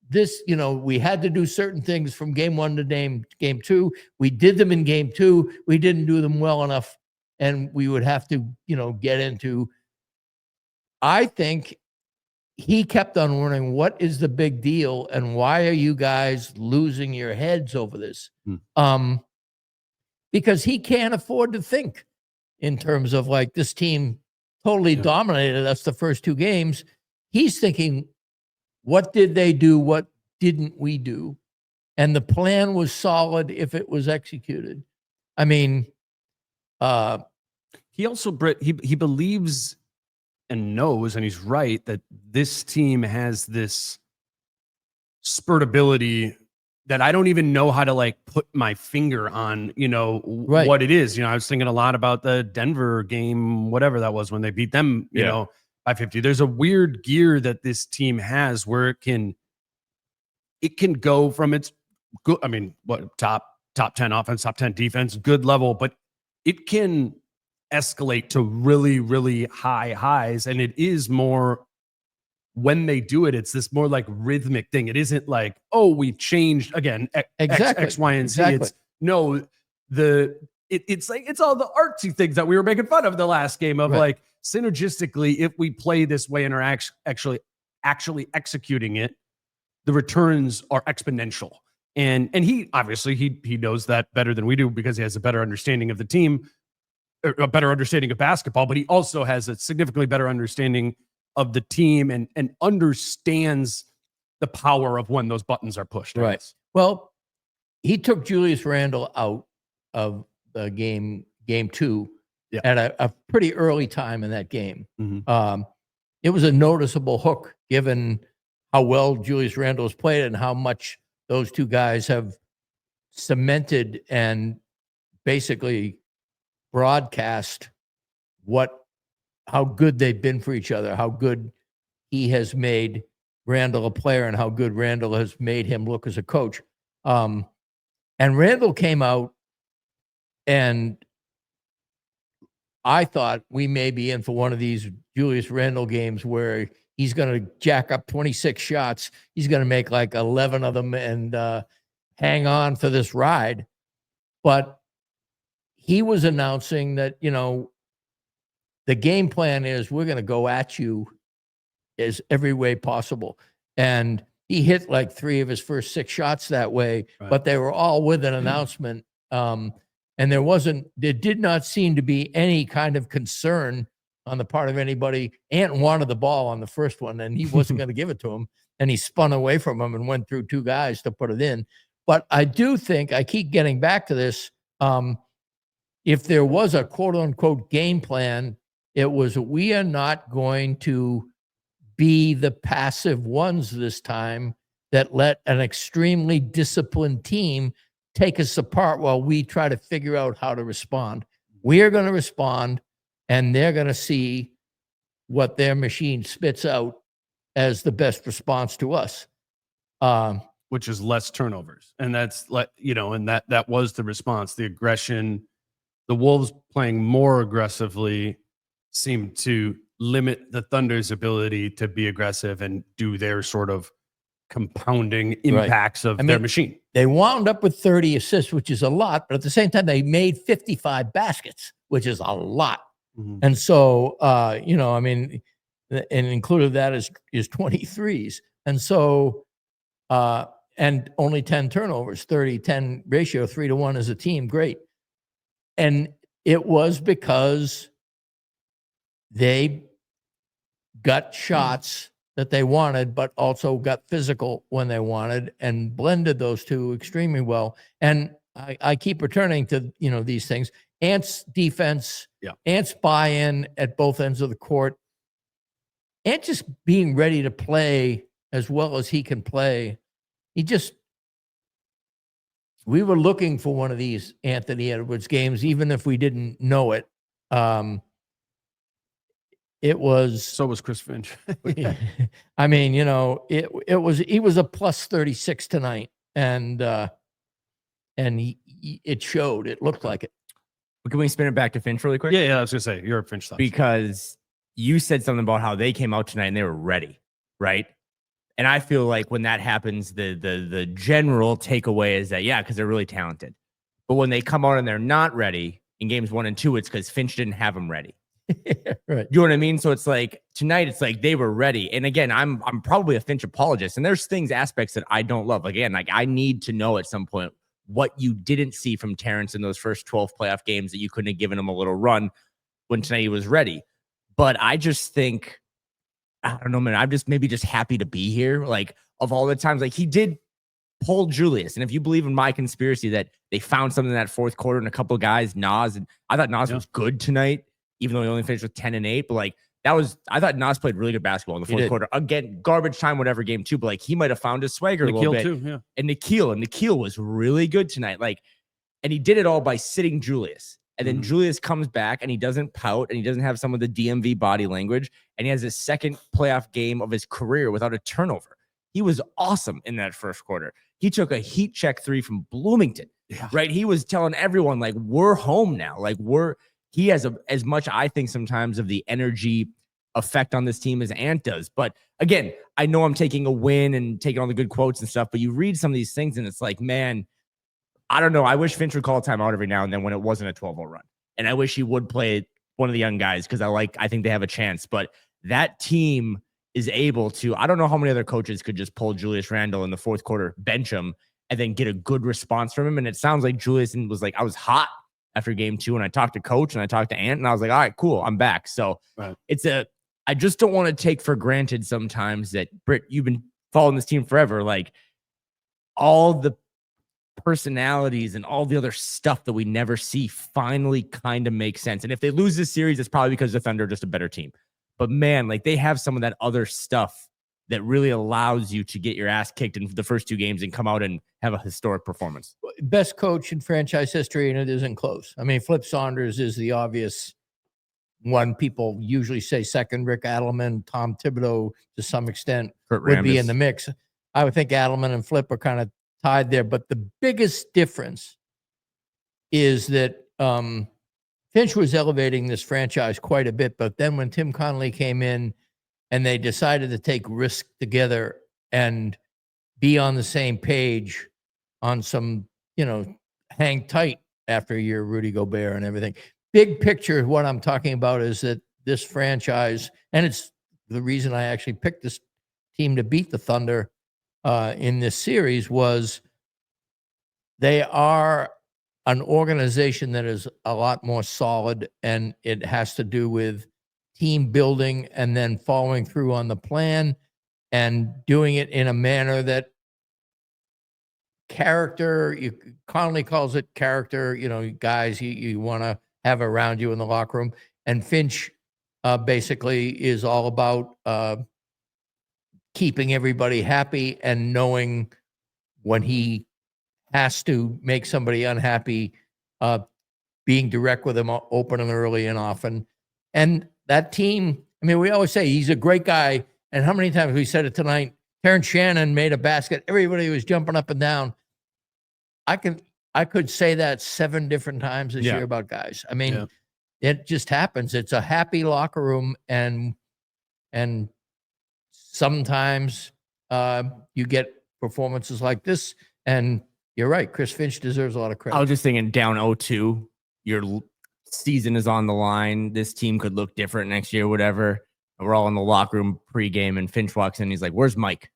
this, we had to do certain things from game 1 to game 2. We did them in game 2. We didn't do them well enough. And we would have to, get into, I think he kept on wondering, what is the big deal? And why are you guys losing your heads over this? Because he can't afford to think in terms of like this team totally dominated us the first 2 games. He's thinking, what did they do? What didn't we do? And the plan was solid if it was executed. I mean, he also, Britt, he believes and knows, and he's right, that this team has this spurt ability that I don't even know how to like put my finger on, what it is. I was thinking a lot about the Denver game, whatever that was, when they beat them, you know, by 50. There's a weird gear that this team has where it can go from its good, I mean, what top 10 offense, top 10 defense, good level, but it can escalate to really, really high highs. And it is more, when they do it, it's this more like rhythmic thing. It isn't like, oh, we changed again, X, Y, and Z. It's no, it's like, it's all the artsy things that we were making fun of the last game of like synergistically, if we play this way and are actually executing it, the returns are exponential. And he obviously he knows that better than we do because he has a better understanding of the team, or a better understanding of basketball, but he also has a significantly better understanding of the team and understands the power of when those buttons are pushed. Right. Well, he took Julius Randle out of the game 2 at a pretty early time in that game. It was a noticeable hook given how well Julius Randle has played and how much those 2 guys have cemented and basically broadcast how good they've been for each other, how good he has made Randle a player and how good Randle has made him look as a coach. And Randle came out, and I thought we may be in for one of these Julius Randle games where he's going to jack up 26 shots. He's going to make like 11 of them and hang on for this ride. But he was announcing that, the game plan is we're going to go at you as every way possible. And he hit like 3 of his first 6 shots that way, but they were all with an announcement. And there did not seem to be any kind of concern on the part of anybody. Ant wanted the ball on the first one and he wasn't going to give it to him. And he spun away from him and went through 2 guys to put it in. But I do think, I keep getting back to this, if there was a quote unquote game plan, it was, we are not going to be the passive ones this time that let an extremely disciplined team take us apart while we try to figure out how to respond. We are going to respond, and they're going to see what their machine spits out as the best response to us. Which is less turnovers. And that's and that was the response, the aggression. The Wolves playing more aggressively seemed to limit the Thunder's ability to be aggressive and do their sort of compounding impacts of their machine. They wound up with 30 assists, which is a lot, but at the same time, they made 55 baskets, which is a lot. And so, and included that is 23s. And so, and only 10 turnovers, 30-10 ratio, 3-1 as a team. Great. And it was because they got shots that they wanted, but also got physical when they wanted and blended those 2 extremely well. And I keep returning to, these things. Ant's defense, Ant's buy-in at both ends of the court, Ant just being ready to play as well as he can play. We were looking for one of these Anthony Edwards games, even if we didn't know it. it was. So was Chris Finch. I mean, he was a plus 36 tonight, and it showed. It looked like it. But can we spin it back to Finch really quick? Yeah, I was gonna say you're a Finch thoughts. Because you said something about how they came out tonight and they were ready, right? And I feel like when that happens, the general takeaway is that, because they're really talented. But when they come out and they're not ready in games 1 and 2, it's because Finch didn't have them ready. Right. You know what I mean? So it's like tonight, it's like they were ready. And again, I'm probably a Finch apologist, and there's aspects that I don't love. Again, like I need to know at some point what you didn't see from Terrence in those first 12 playoff games that you couldn't have given him a little run when tonight he was ready. But I just think, I don't know, man, I'm just maybe just happy to be here. Like, of all the times, like he did pull Julius. And if you believe in my conspiracy that they found something in that fourth quarter and a couple of guys, Nas, and I thought Nas was good tonight, even though he only finished with 10 and 8. But like, I thought Nas played really good basketball in the fourth quarter. Again, garbage time, whatever game too. But like, he might have found his swagger a little bit. Too, yeah. And Nikhil was really good tonight. Like, and he did it all by sitting Julius. And then Julius comes back and he doesn't pout and he doesn't have some of the DMV body language. And he has his second playoff game of his career without a turnover. He was awesome in that first quarter. He took a heat check 3 from Bloomington, right? He was telling everyone, like, we're home now. Like, he has as much, I think, sometimes of the energy effect on this team as Ant does. But again, I know I'm taking a win and taking all the good quotes and stuff, but you read some of these things and it's like, man, I don't know. I wish Finch would call a timeout every now and then when it wasn't a 12-0 run. And I wish he would play one of the young guys because I think they have a chance. But that team is able to, I don't know how many other coaches could just pull Julius Randle in the fourth quarter, bench him, and then get a good response from him. And it sounds like Julius was like, I was hot after game 2, and I talked to coach and I talked to Ant, and I was like, all right, cool, I'm back. So I just don't want to take for granted sometimes that, Britt, you've been following this team forever. Like, all the personalities and all the other stuff that we never see finally kind of makes sense. And if they lose this series, it's probably because the Thunder are just a better team. But man, like, they have some of that other stuff that really allows you to get your ass kicked in the first 2 games and come out and have a historic performance. Best coach in franchise history, and it isn't close. I mean, Flip Saunders is the obvious one. People usually say second. Rick Adelman, Tom Thibodeau, to some extent, would be in the mix. I would think Adelman and Flip are kind of tied there. But the biggest difference is that Finch was elevating this franchise quite a bit. But then when Tim Connolly came in and they decided to take risk together and be on the same page on some, hang tight after a year, Rudy Gobert and everything. Big picture, what I'm talking about is that this franchise, and it's the reason I actually picked this team to beat the Thunder in this series, was they are an organization that is a lot more solid, and it has to do with team building and then following through on the plan and doing it in a manner that Connolly calls it character, guys you want to have around you in the locker room. And Finch basically is all about keeping everybody happy and knowing when he has to make somebody unhappy, being direct with them, open and early and often. And that team, I mean, we always say he's a great guy. And how many times we said it tonight? Terrence Shannon made a basket. Everybody was jumping up and down. I could say that 7 different times this year about guys. I mean, it just happens. It's a happy locker room, and sometimes you get performances like this. And you're right, Chris Finch deserves a lot of credit. I was just thinking, down 0-2, your season is on the line. This team could look different next year, whatever. We're all in the locker room pregame, and Finch walks in. He's like, "Where's Mike?"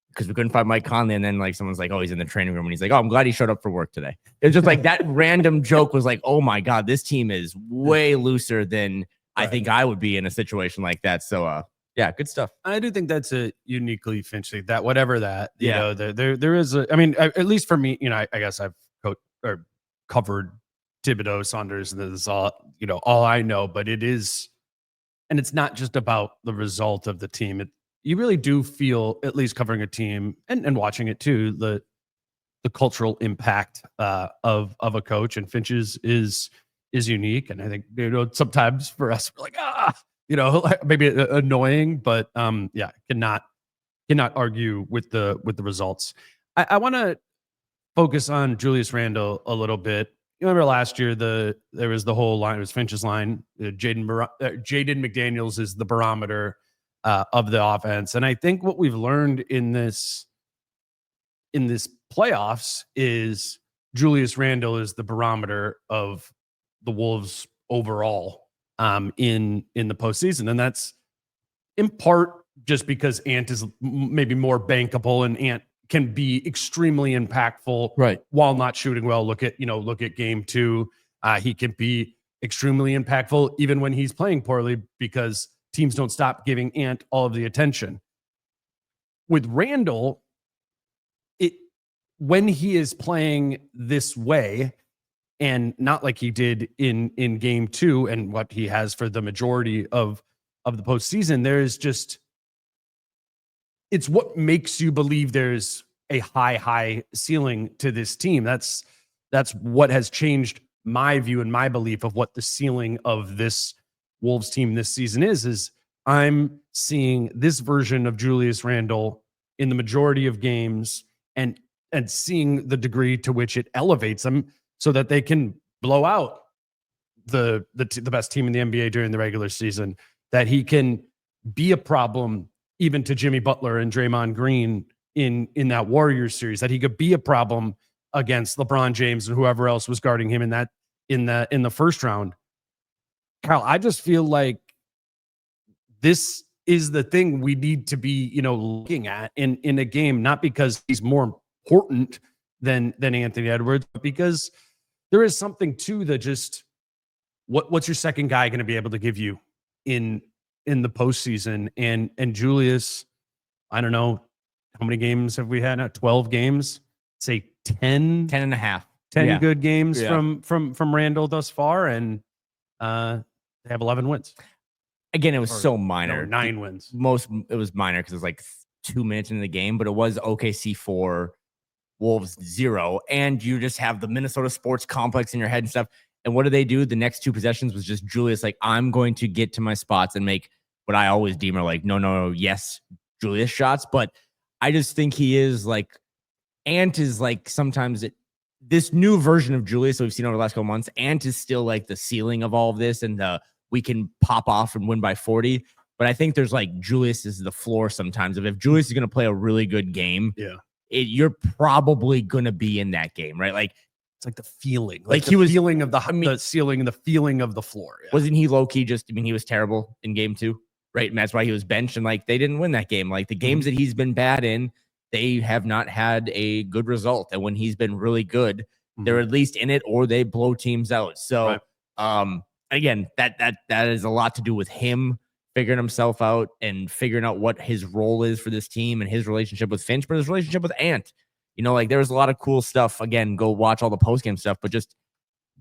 Because we couldn't find Mike Conley. And then like someone's like, "Oh, he's in the training room." And he's like, "Oh, I'm glad he showed up for work today." It was just like that random joke was like, "Oh my God, this team is way looser than I think I would be in a situation like that." So yeah, good stuff. I do think that's a uniquely Finch thing, that whatever that, you know, there is a, I mean, at least for me, I guess I've covered Thibodeau, Saunders, and this is all, all I know, but it is, and it's not just about the result of the team. You really do feel, at least covering a team and watching it too, the cultural impact of a coach, and Finch is unique. And I think, sometimes for us, we're like, maybe annoying, but yeah, cannot argue with the results. I want to focus on Julius Randle a little bit. You remember last year there was the whole line. It was Finch's line. Jaden McDaniels is the barometer of the offense, and I think what we've learned in this playoffs is Julius Randle is the barometer of the Wolves overall in the postseason, and that's in part just because Ant is maybe more bankable, and Ant can be extremely impactful, right, while not shooting well. Look at game 2. He can be extremely impactful even when he's playing poorly because teams don't stop giving Ant all of the attention. With Randle, when he is playing this way, and not like he did in game 2 and what he has for the majority of the postseason, there's just, it's what makes you believe there's a high ceiling to this team. That's what has changed my view and my belief of what the ceiling of this Wolves team this season is I'm seeing this version of Julius Randle in the majority of games and seeing the degree to which it elevates them so that they can blow out the best team in the NBA during the regular season, that he can be a problem even to Jimmy Butler and Draymond Green in that Warriors series, that he could be a problem against LeBron James and whoever else was guarding him in the first round. Kyle, I just feel like this is the thing we need to be, looking at in a game, not because he's more important than Anthony Edwards, but because there is something to the just what's your second guy going to be able to give you in the postseason. And Julius, I don't know, how many games have we had now? 12 games, say 10 and a half, 10 good games from Randle thus far. And they have 11 wins. Again, it was so minor. 9 wins. It was minor because it was like 2 minutes into the game, but it was OKC 4, Wolves 0. And you just have the Minnesota sports complex in your head and stuff. And what did they do? The next 2 possessions was just Julius, like, I'm going to get to my spots and make what I always deem are like, no, yes, Julius shots. But I just think he is like, Ant is like sometimes this new version of Julius that we've seen over the last couple months, Ant is still like the ceiling of all of this, and we can pop off and win by 40. But I think there's like Julius is the floor sometimes. If Julius is going to play a really good game, you're probably going to be in that game, right? Like, it's like the feeling, like he was feeling of the ceiling and the feeling of the floor. Yeah. Wasn't he low key he was terrible in game 2, right? And that's why he was benched, and like they didn't win that game. Like the games that he's been bad in, they have not had a good result. And when he's been really good, they're at least in it or they blow teams out. So, again, that is a lot to do with him figuring himself out and figuring out what his role is for this team and his relationship with Finch, but his relationship with Ant. Like there was a lot of cool stuff. Again, go watch all the postgame stuff, but just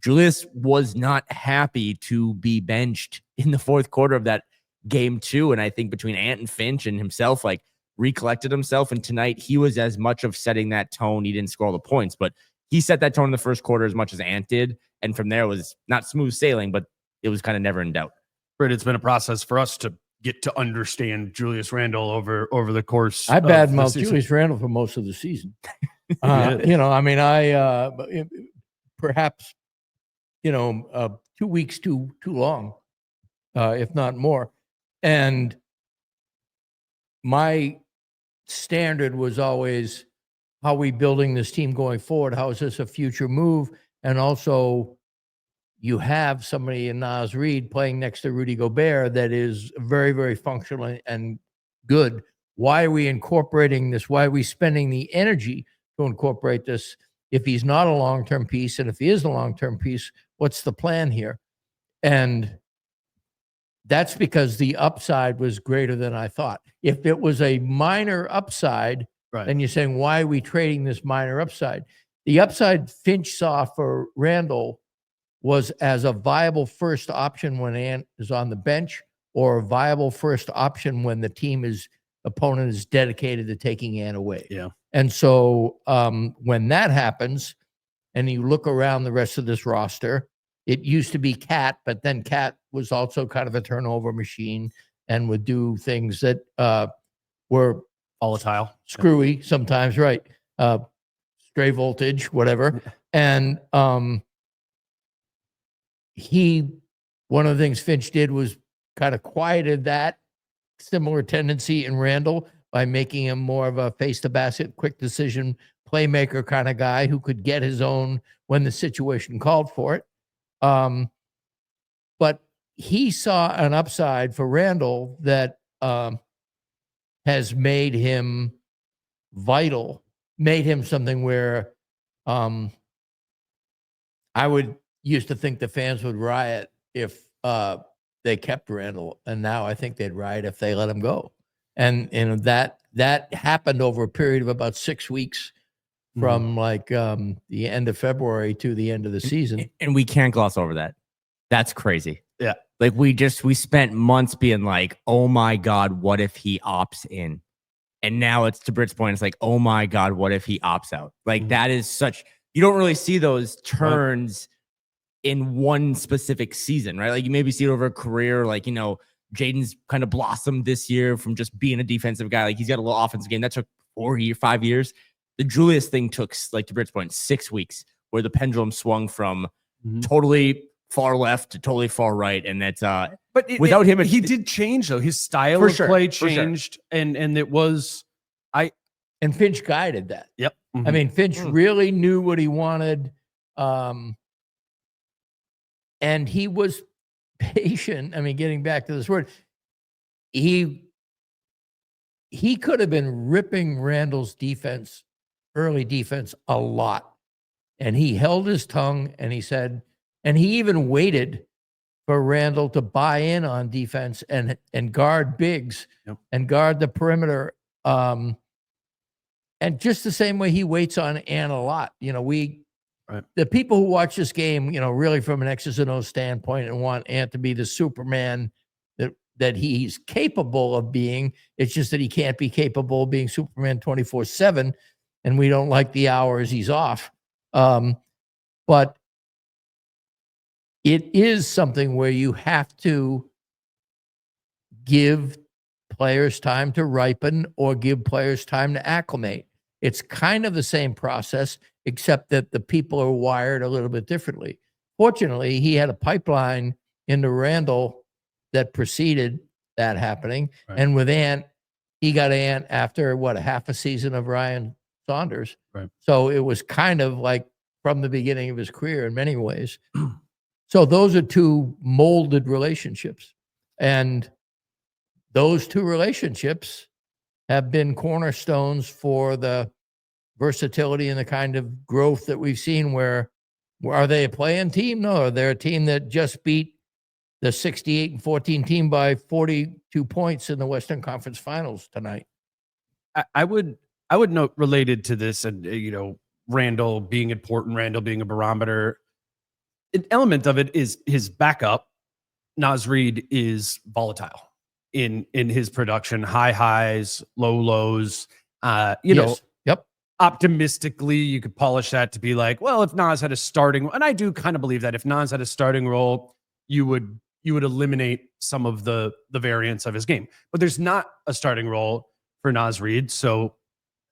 Julius was not happy to be benched in the fourth quarter of that game 2. And I think between Ant and Finch and himself, like recollected himself. And tonight he was as much of setting that tone. He didn't score all the points, but he set that tone in the first quarter as much as Ant did. And from there it was not smooth sailing, but it was kind of never in doubt. Britt, it's been a process for us to get to understand Julius Randle over the course. I badmouthed Julius Randle for most of the season. Perhaps 2 weeks too long, if not more. And my standard was always, how are we building this team going forward? How is this a future move? And also, you have somebody in Naz Reid playing next to Rudy Gobert that is very, very functional and good. Why are we incorporating this? Why are we spending the energy to incorporate this if he's not a long-term piece? And if he is a long-term piece, what's the plan here? And that's because the upside was greater than I thought. If it was a minor upside, then you're saying, why are we trading this minor upside? The upside Finch saw for Randle was as a viable first option when Ant is on the bench, or a viable first option when the opponent is dedicated to taking Ant away. Yeah. And so when that happens, and you look around the rest of this roster, it used to be Cat, but then Cat was also kind of a turnover machine and would do things that were Volatile. screwy sometimes, right? Stray voltage, whatever. And one of the things Finch did was kind of quieted that similar tendency in Randle by making him more of a face to basket, quick decision playmaker kind of guy who could get his own when the situation called for it. But he saw an upside for Randle that has made him vital, made him something where I would used to think the fans would riot if they kept Randle, and now I think they'd riot if they let him go. And that happened over a period of about 6 weeks from like the end of February to the end of the season. And we can't gloss over that. That's crazy. Yeah. Like we spent months being like, oh my God, what if he opts in? And now it's to Britt's point. It's like, oh my God, what if he opts out? Like that is such, you don't really see those turns in one specific season, right? Like you maybe see it over a career, like, Jaden's kind of blossomed this year from just being a defensive guy. Like he's got a little offensive game that took 5 years. The Julius thing took, like to Britt's point, 6 weeks, where the pendulum swung from totally far left to totally far right. And that's but without him, he did change though. His style of play changed, and it was and Finch guided that. Yep. I mean, Finch really knew what he wanted. And he was patient. I mean, getting back to this word, he could have been ripping Randle's early defense a lot. And he held his tongue and he said, and he even waited for Randle to buy in on defense and guard bigs and guard the perimeter. And just the same way he waits on Ant a lot. The people who watch this game, really from an X's and O's standpoint and want Ant to be the Superman that he's capable of being. It's just that he can't be capable of being Superman 24/7, and we don't like the hours he's off. But it is something where you have to give players time to ripen or give players time to acclimate. It's kind of the same process, except that the people are wired a little bit differently. Fortunately, he had a pipeline into Randle that preceded that happening. Right. And with Ant, he got Ant after a half a season of Ryan Saunders. Right. So it was kind of like from the beginning of his career in many ways. So those are two molded relationships. And those two relationships have been cornerstones for the versatility and the kind of growth that we've seen. Where are they a play-in team? No, they're a team that just beat the 68-14 team by 42 points in the Western Conference Finals tonight. I would note related to this, and Randle being important, Randle being a barometer. An element of it is his backup. Naz Reid is volatile in his production, high highs, low lows. Yes. Yep. Optimistically, you could polish that to be like, well, if Naz had a starting, and I do kind of believe that if Naz had a starting role, you would eliminate some of the variance of his game. But there's not a starting role for Naz Reid. So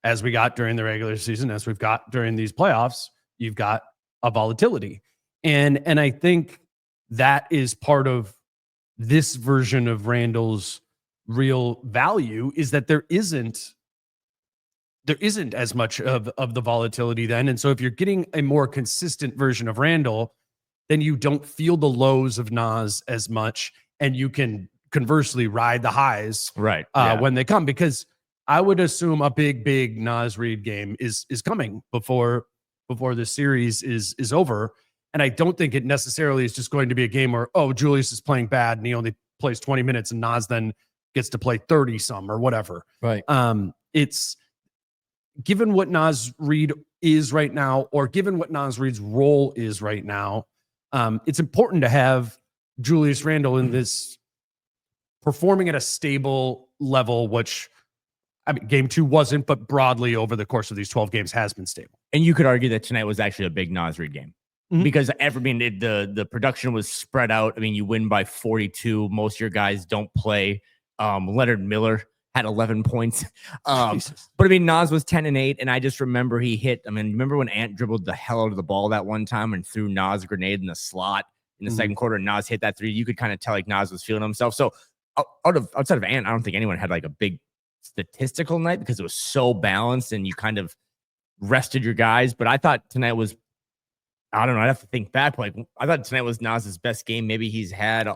as we got during the regular season, as we've got during these playoffs, you've got a volatility. And I think that is part of this version of Randle's real value, is that there isn't as much of the volatility then. And so if you're getting a more consistent version of Randle, then you don't feel the lows of Naz as much, and you can conversely ride the highs when they come, because I would assume a big Naz Reid game is coming before the series is over. And I don't think it necessarily is just going to be a game where, Julius is playing bad and he only plays 20 minutes and Naz then gets to play 30 some or whatever. Right. It's given what Naz Reid is right now, or given what Naz Reid's role is right now, it's important to have Julius Randle in this performing at a stable level, which game 2 wasn't, but broadly over the course of these 12 games has been stable. And you could argue that tonight was actually a big Naz Reid game. because the production was spread out. I mean, you win by 42. Most of your guys don't play. Leonard Miller had 11 points. But I mean, Nas was 10 and 8. And I just remember he hit. I mean, remember when Ant dribbled the hell out of the ball that one time and threw Nas a grenade in the slot in the second quarter, and Nas hit that 3. You could kind of tell like Nas was feeling himself. So outside of Ant, I don't think anyone had like a big statistical night because it was so balanced and you kind of rested your guys. But I thought tonight was, I don't know, I'd have to think back. Like, I thought tonight was Nas's best game maybe he's had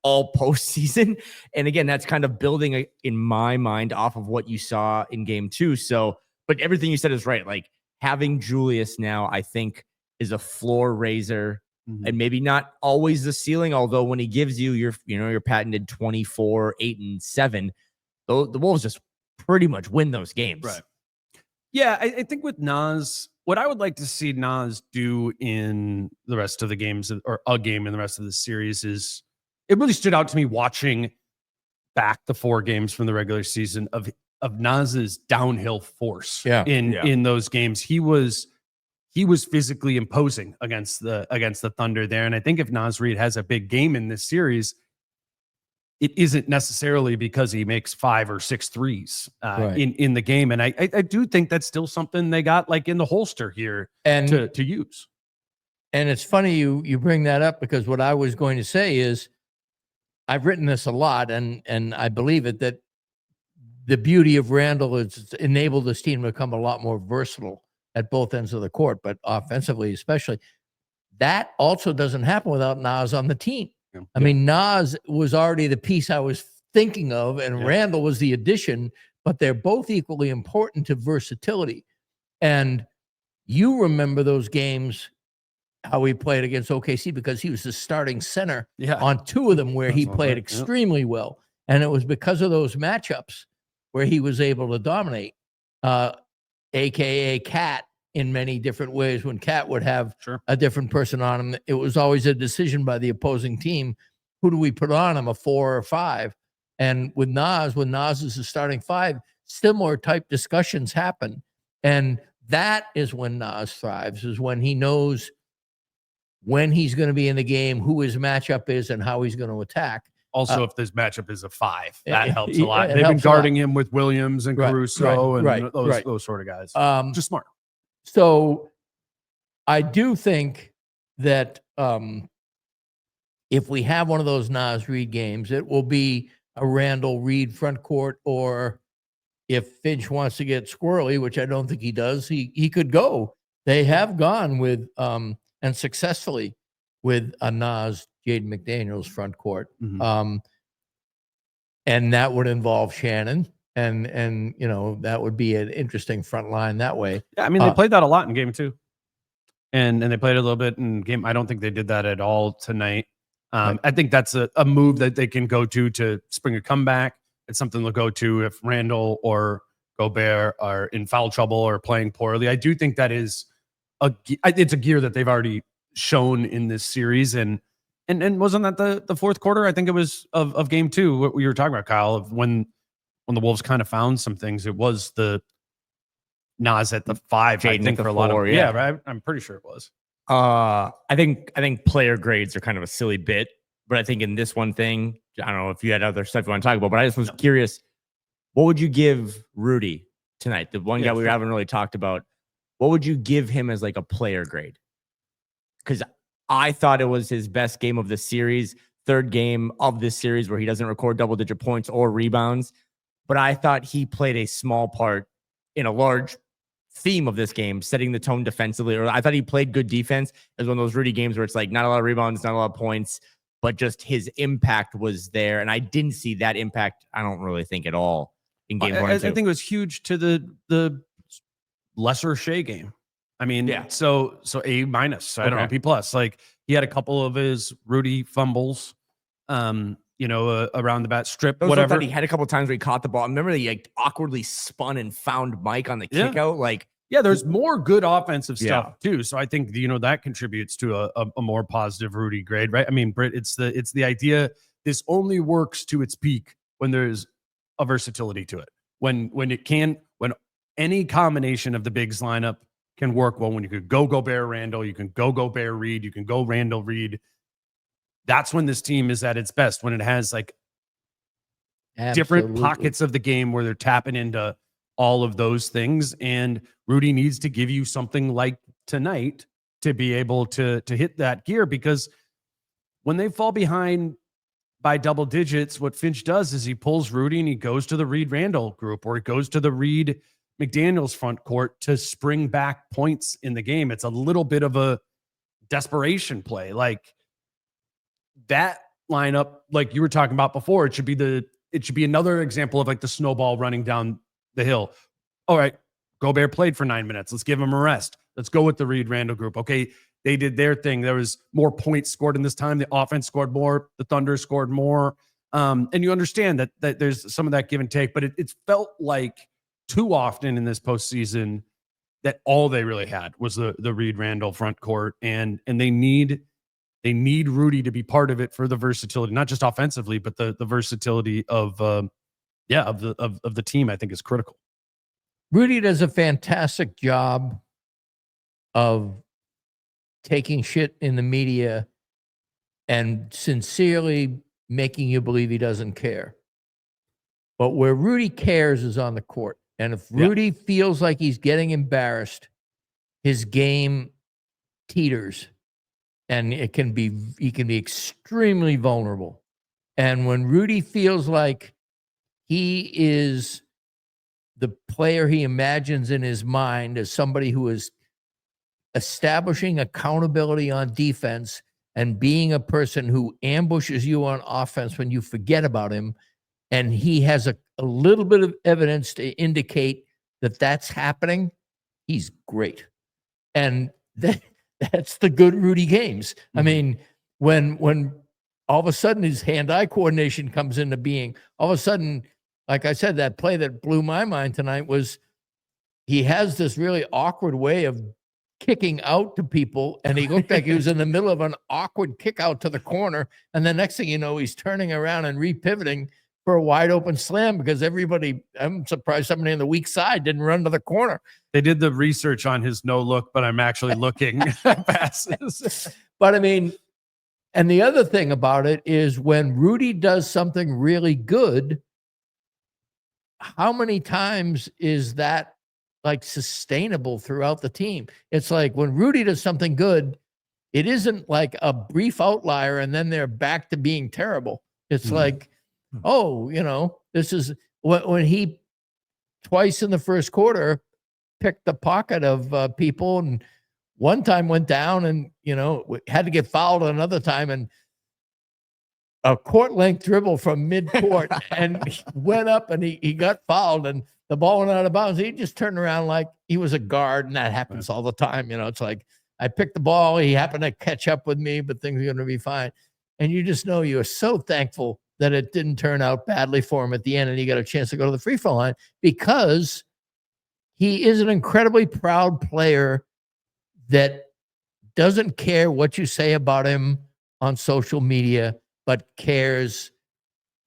all postseason. And again, that's kind of building in my mind off of what you saw in game 2. So, but everything you said is right. Like, having Julius now, I think, is a floor raiser. And maybe not always the ceiling, although when he gives you your patented 24, 8, and 7, the Wolves just pretty much win those games. Right. Yeah, I think with Nas, what I would like to see Nas do in the rest of the games, or a game in the rest of the series, is it really stood out to me watching back the 4 games from the regular season of Nas's downhill force in those games. He was physically imposing against the Thunder there. And I think if Naz Reid has a big game in this series, it isn't necessarily because he makes 5 or 6 threes in the game. And I do think that's still something they got like in the holster here and to use. And it's funny you bring that up, because what I was going to say is I've written this a lot, and I believe it, that the beauty of Randle is it's enabled this team to become a lot more versatile at both ends of the court, but offensively especially. That also doesn't happen without Nas on the team. I mean, Nas was already the piece I was thinking of, and Randle was the addition, but they're both equally important to versatility. And you remember those games, how he played against OKC, because he was the starting center on 2 of them where he played extremely well. And it was because of those matchups where he was able to dominate, AKA Cat, in many different ways. When Cat would have a different person on him, it was always a decision by the opposing team. Who do we put on him, a 4 or 5? And with Nas, when Nas is the starting 5, similar type discussions happen. And that is when Nas thrives, is when he knows when he's going to be in the game, who his matchup is, and how he's going to attack. Also, if this matchup is a 5, that helps a lot. They've been guarding him with Williams and Caruso and those sort of guys. Just smart. So I do think that if we have one of those Nas Reid games, it will be a Randle Reid front court, or if Finch wants to get squirrely, which I don't think he does, he could go. They have gone with and successfully with a Nas Jaden McDaniels front court. And that would involve Shannon. And that would be an interesting front line that way. Yeah, I mean, they played that a lot in game 2. And they played a little bit in game. I don't think they did that at all tonight. I think that's a move that they can go to spring a comeback. It's something they'll go to if Randle or Gobert are in foul trouble or playing poorly. I do think that is it's a gear that they've already shown in this series. And wasn't that the fourth quarter? I think it was of game 2, what we were talking about, Kyle, of when the Wolves kind of found some things. It was the Nas at the 5, I think, for a lot of right? I'm pretty sure it was. I think player grades are kind of a silly bit, but I think in this one thing, I don't know if you had other stuff you want to talk about, but I just was curious, what would you give Rudy tonight? The one guy we haven't really talked about. What would you give him as like a player grade? Because I thought it was his best game of the series, 3rd game of this series where he doesn't record double-digit points or rebounds. But I thought he played a small part in a large theme of this game, setting the tone defensively. Or I thought he played good defense. It was one of those Rudy games where it's like not a lot of rebounds, not a lot of points, but just his impact was there. And I didn't see that impact, I don't really think, at all in game 1 and 2. I think it was huge to the lesser Shea game. I mean, so A-, I don't know, B+. Like, he had a couple of his Rudy fumbles. Around the bat strip, whatever. He had a couple of times where he caught the ball. I remember he like awkwardly spun and found Mike on the kick out. Like, there's more good offensive stuff too. So I think that contributes to a more positive Rudy grade, right? I mean, Britt, it's the idea this only works to its peak when there's a versatility to it. When any combination of the bigs lineup can work well when you could go Gobert, Randle, you can go Gobert, Reed, you can go Randle, Reed. That's when this team is at its best, when it has like different pockets of the game where they're tapping into all of those things. And Rudy needs to give you something like tonight to be able to hit that gear, because when they fall behind by double digits, what Finch does is he pulls Rudy and he goes to the Reed Randle group, or he goes to the Reed McDaniels front court to spring back points in the game. It's a little bit of a desperation play. Like that lineup, like you were talking about before, it should be another example of like the snowball running down the hill. All right, Gobert played for 9 minutes. Let's give him a rest. Let's go with the Reed Randle group. Okay, they did their thing. There was more points scored in this time. The offense scored more. The Thunder scored more. And you understand that there's some of that give and take, but it felt like too often in this postseason that all they really had was the Reed Randle front court, and they need Rudy to be part of it for the versatility, not just offensively, but the versatility of the team, I think, is critical. Rudy does a fantastic job of taking shit in the media and sincerely making you believe he doesn't care. But where Rudy cares is on the court. And if Rudy feels like he's getting embarrassed, his game teeters, and he can be extremely vulnerable. And when Rudy feels like he is the player he imagines in his mind as somebody who is establishing accountability on defense and being a person who ambushes you on offense when you forget about him, and he has a little bit of evidence to indicate that that's happening, he's great. And that's the good Rudy games. I mean, when all of a sudden his hand-eye coordination comes into being, all of a sudden, like I said, that play that blew my mind tonight was he has this really awkward way of kicking out to people, and he looked like he was in the middle of an awkward kick out to the corner, and the next thing you know, he's turning around and repivoting for a wide open slam, because I'm surprised somebody on the weak side didn't run to the corner. They did the research on his no look, but I'm actually looking at passes. But I mean, and the other thing about it is when Rudy does something really good, how many times is that like sustainable throughout the team? It's like when Rudy does something good, it isn't like a brief outlier and then they're back to being terrible. It's like, oh, this is when he twice in the first quarter picked the pocket of people, and one time went down and, had to get fouled another time, and a court length dribble from mid court and he went up and he got fouled and the ball went out of bounds. He just turned around like he was a guard, and that happens all the time. It's like, I picked the ball. He happened to catch up with me, but things are going to be fine. And you just know you are so thankful that it didn't turn out badly for him at the end and he got a chance to go to the free throw line, because he is an incredibly proud player that doesn't care what you say about him on social media, but cares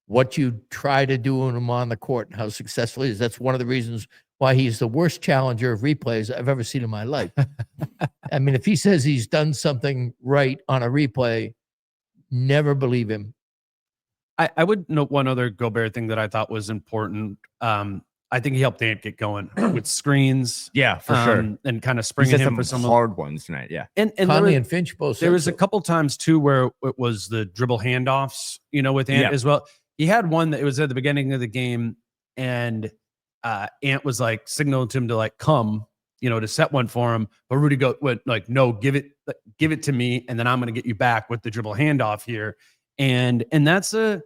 what you try to do when him on the court and how successful he is. That's one of the reasons why he's the worst challenger of replays I've ever seen in my life. I mean, if he says he's done something right on a replay, never believe him. I would note one other Gobert thing that I thought was important. I think he helped Dane get going with screens. Yeah, for sure. And kind of springing him for some hard ones tonight. Yeah. And Conley and Finch both. There was a couple times too where it was the dribble handoffs, with Ant as well. He had one that it was at the beginning of the game, and Ant was like signaling to him to like come, to set one for him. But Rudy went like, no, give it to me, and then I'm going to get you back with the dribble handoff here. And that's the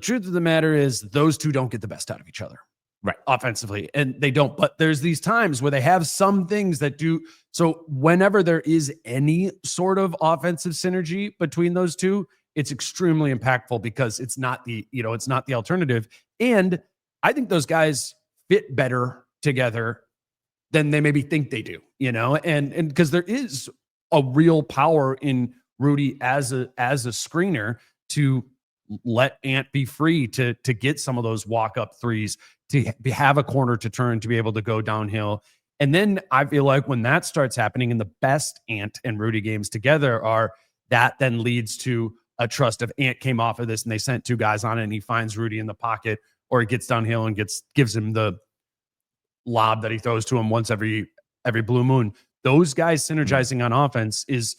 truth of the matter is those two don't get the best out of each other, right? Offensively, and they don't. But there's these times where they have some things that do. So whenever there is any sort of offensive synergy between those two, it's extremely impactful, because it's not the alternative. And I think those guys fit better together than they maybe think they do, and because there is a real power in Rudy as a screener to let Ant be free to get some of those walk-up threes, to have a corner to turn, to be able to go downhill. And then I feel like when that starts happening and the best Ant and Rudy games together are, that then leads to a trust of Ant came off of this and they sent 2 guys on it and he finds Rudy in the pocket, or he gets downhill and gives him the lob that he throws to him once every blue moon. Those guys synergizing on offense is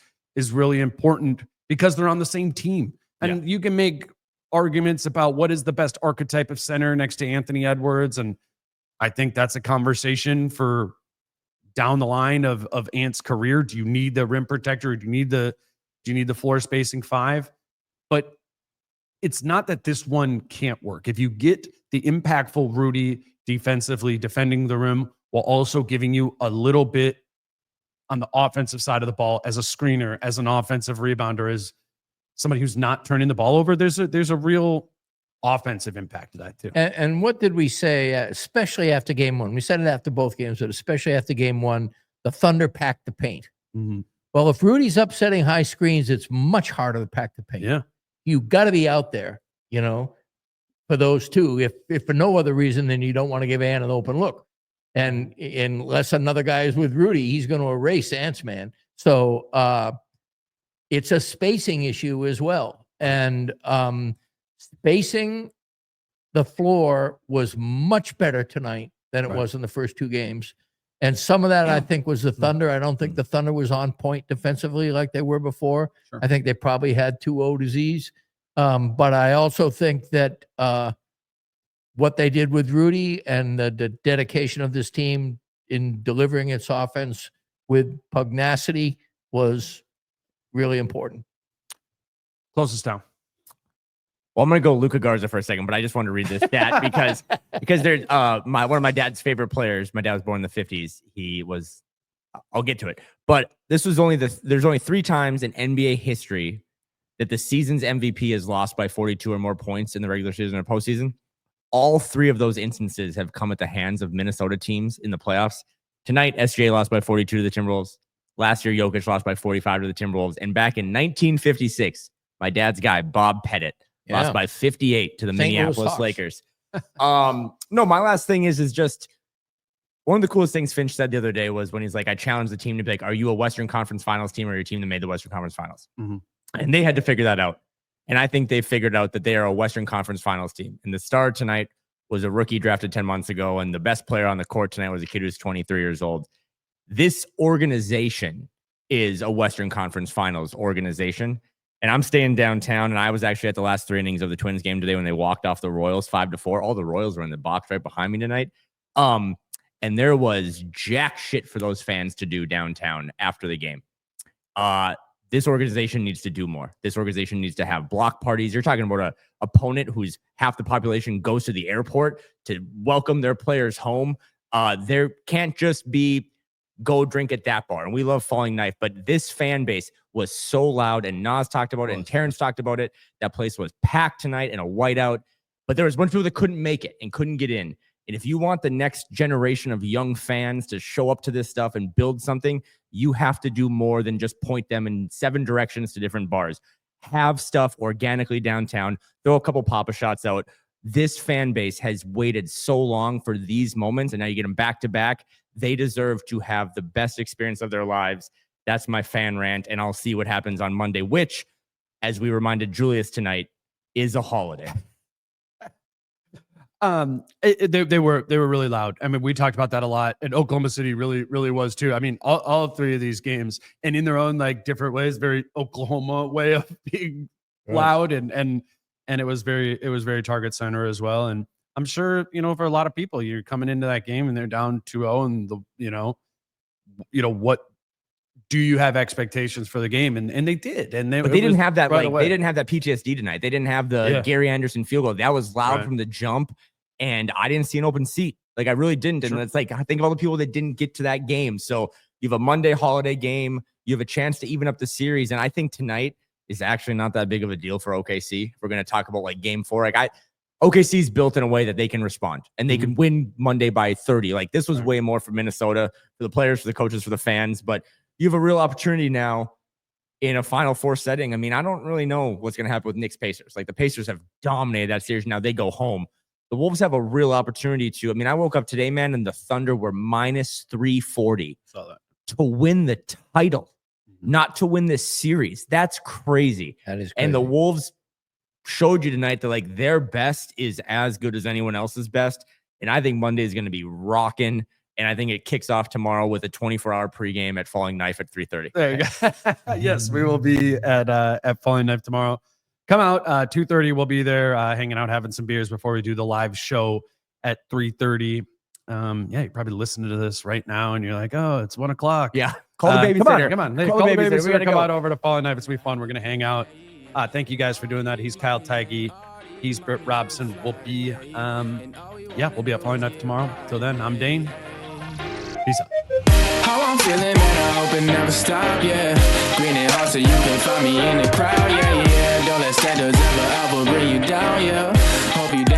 really important because they're on the same team. And you can make arguments about what is the best archetype of center next to Anthony Edwards. And I think that's a conversation for down the line of Ant's career. Do you need the rim protector? Do you need the floor spacing 5? But it's not that this one can't work. If you get the impactful Rudy defensively defending the rim while also giving you a little bit on the offensive side of the ball as a screener, as an offensive rebounder, as somebody who's not turning the ball over, there's a real offensive impact to that too. And what did we say, especially after game 1? We said it after both games, but especially after game 1, the Thunder packed the paint. Mm-hmm. Well, if Rudy's upsetting high screens, it's much harder to pack the paint. Yeah. You got to be out there, for those 2. If for no other reason, then you don't want to give Ant an open look. And unless another guy is with Rudy, he's going to erase Ant's man. So it's a spacing issue as well. And spacing the floor was much better tonight than it was in the first 2 games. And some of that, I think, was the Thunder. I don't think the Thunder was on point defensively like they were before. Sure. I think they probably had 2 O to Z's. But I also think that what they did with Rudy and the dedication of this team in delivering its offense with pugnacity was really important. Close us down. Well, I'm going to go Luka Garza for a second, but I just wanted to read this stat because there's one of my dad's favorite players. My dad was born in the 50s. I'll get to it. But this was there's only 3 times in NBA history that the season's MVP is lost by 42 or more points in the regular season or postseason. All 3 of those instances have come at the hands of Minnesota teams in the playoffs. Tonight, SJ lost by 42 to the Timberwolves. Last year, Jokic lost by 45 to the Timberwolves. And back in 1956, my dad's guy, Bob Pettit, lost by 58 to the Minneapolis Lakers. No, my last thing is just one of the coolest things Finch said the other day was when he's like, I challenged the team to be like, are you a Western Conference Finals team or your team that made the Western Conference Finals? Mm-hmm. And they had to figure that out. And I think they figured out that they are a Western Conference Finals team. And the star tonight was a rookie drafted 10 months ago. And the best player on the court tonight was a kid who's 23 years old. This organization is a Western Conference Finals organization. And I'm staying downtown. And I was actually at the last 3 innings of the Twins game today when they walked off the Royals 5-4. All the Royals were in the box right behind me tonight. And there was jack shit for those fans to do downtown after the game. This organization needs to do more. This organization needs to have block parties. You're talking about an opponent who's half the population goes to the airport to welcome their players home. There can't just be go drink at that bar. And we love Falling Knife, but this fan base was so loud, and Nas talked about it and Terrence talked about it. That place was packed tonight in a whiteout, but there was a bunch of people that couldn't make it and couldn't get in. And if you want the next generation of young fans to show up to this stuff and build something, you have to do more than just point them in 7 directions to different bars. Have stuff organically downtown. Throw a couple Papa shots out. This fan base has waited so long for these moments, and now you get them back to back. They deserve to have the best experience of their lives. That's my fan rant, and I'll see what happens on Monday, which, as we reminded Julius tonight, is a holiday. They were really loud. I mean, we talked about that a lot, and Oklahoma City really was too. I mean, all 3 of these games, and in their own like different ways, very Oklahoma way of being loud, and it was very target center as well. And I'm sure, for a lot of people, you're coming into that game and they're down 2-0, and what do you have expectations for the game? And they did, but they didn't have that they didn't have that PTSD tonight. They didn't have the Gary Anderson field goal. That was loud from the jump. And I didn't see an open seat. Like, I really didn't. And it's like, I think of all the people that didn't get to that game. So you have a Monday holiday game. You have a chance to even up the series. And I think tonight is actually not that big of a deal for OKC. We're going to talk about like game 4. Like OKC's built in a way that they can respond and they can win Monday by 30. Like, this was way more for Minnesota, for the players, for the coaches, for the fans. But you have a real opportunity now in a Final Four setting. I mean, I don't really know what's going to happen with Knicks Pacers. Like, the Pacers have dominated that series. Now they go home. the Wolves have a real opportunity to. I mean, I woke up today, man, and the Thunder were minus 340 to win the title, not to win this series. That's crazy. That is crazy. And the Wolves showed you tonight that like their best is as good as anyone else's best. And I think Monday is going to be rocking. And I think it kicks off tomorrow with a 24-hour pregame at Falling Knife at 3:30. There you go. Yes, we will be at Falling Knife tomorrow. Come out 2:30. We'll be there hanging out, having some beers before we do the live show at 3:30. Yeah, you're probably listening to this right now, and you're like, "Oh, it's 1 o'clock." Yeah, call the babysitter. Come on. Call Call the the babysitter. babysitter. We gotta Come go. out over to Falling Knife. It's gonna be fun. We're gonna hang out. Thank you guys for doing that. He's Kyle Theige. He's Britt Robson. We'll be we'll be at Falling Knife tomorrow. Till then, I'm Dane. Peace out. How I'm feeling, man, I hope it never stop, yeah. Green and hot so you can find me in the crowd, yeah, yeah. Don't let standards ever bring you down, yeah. Hope you down.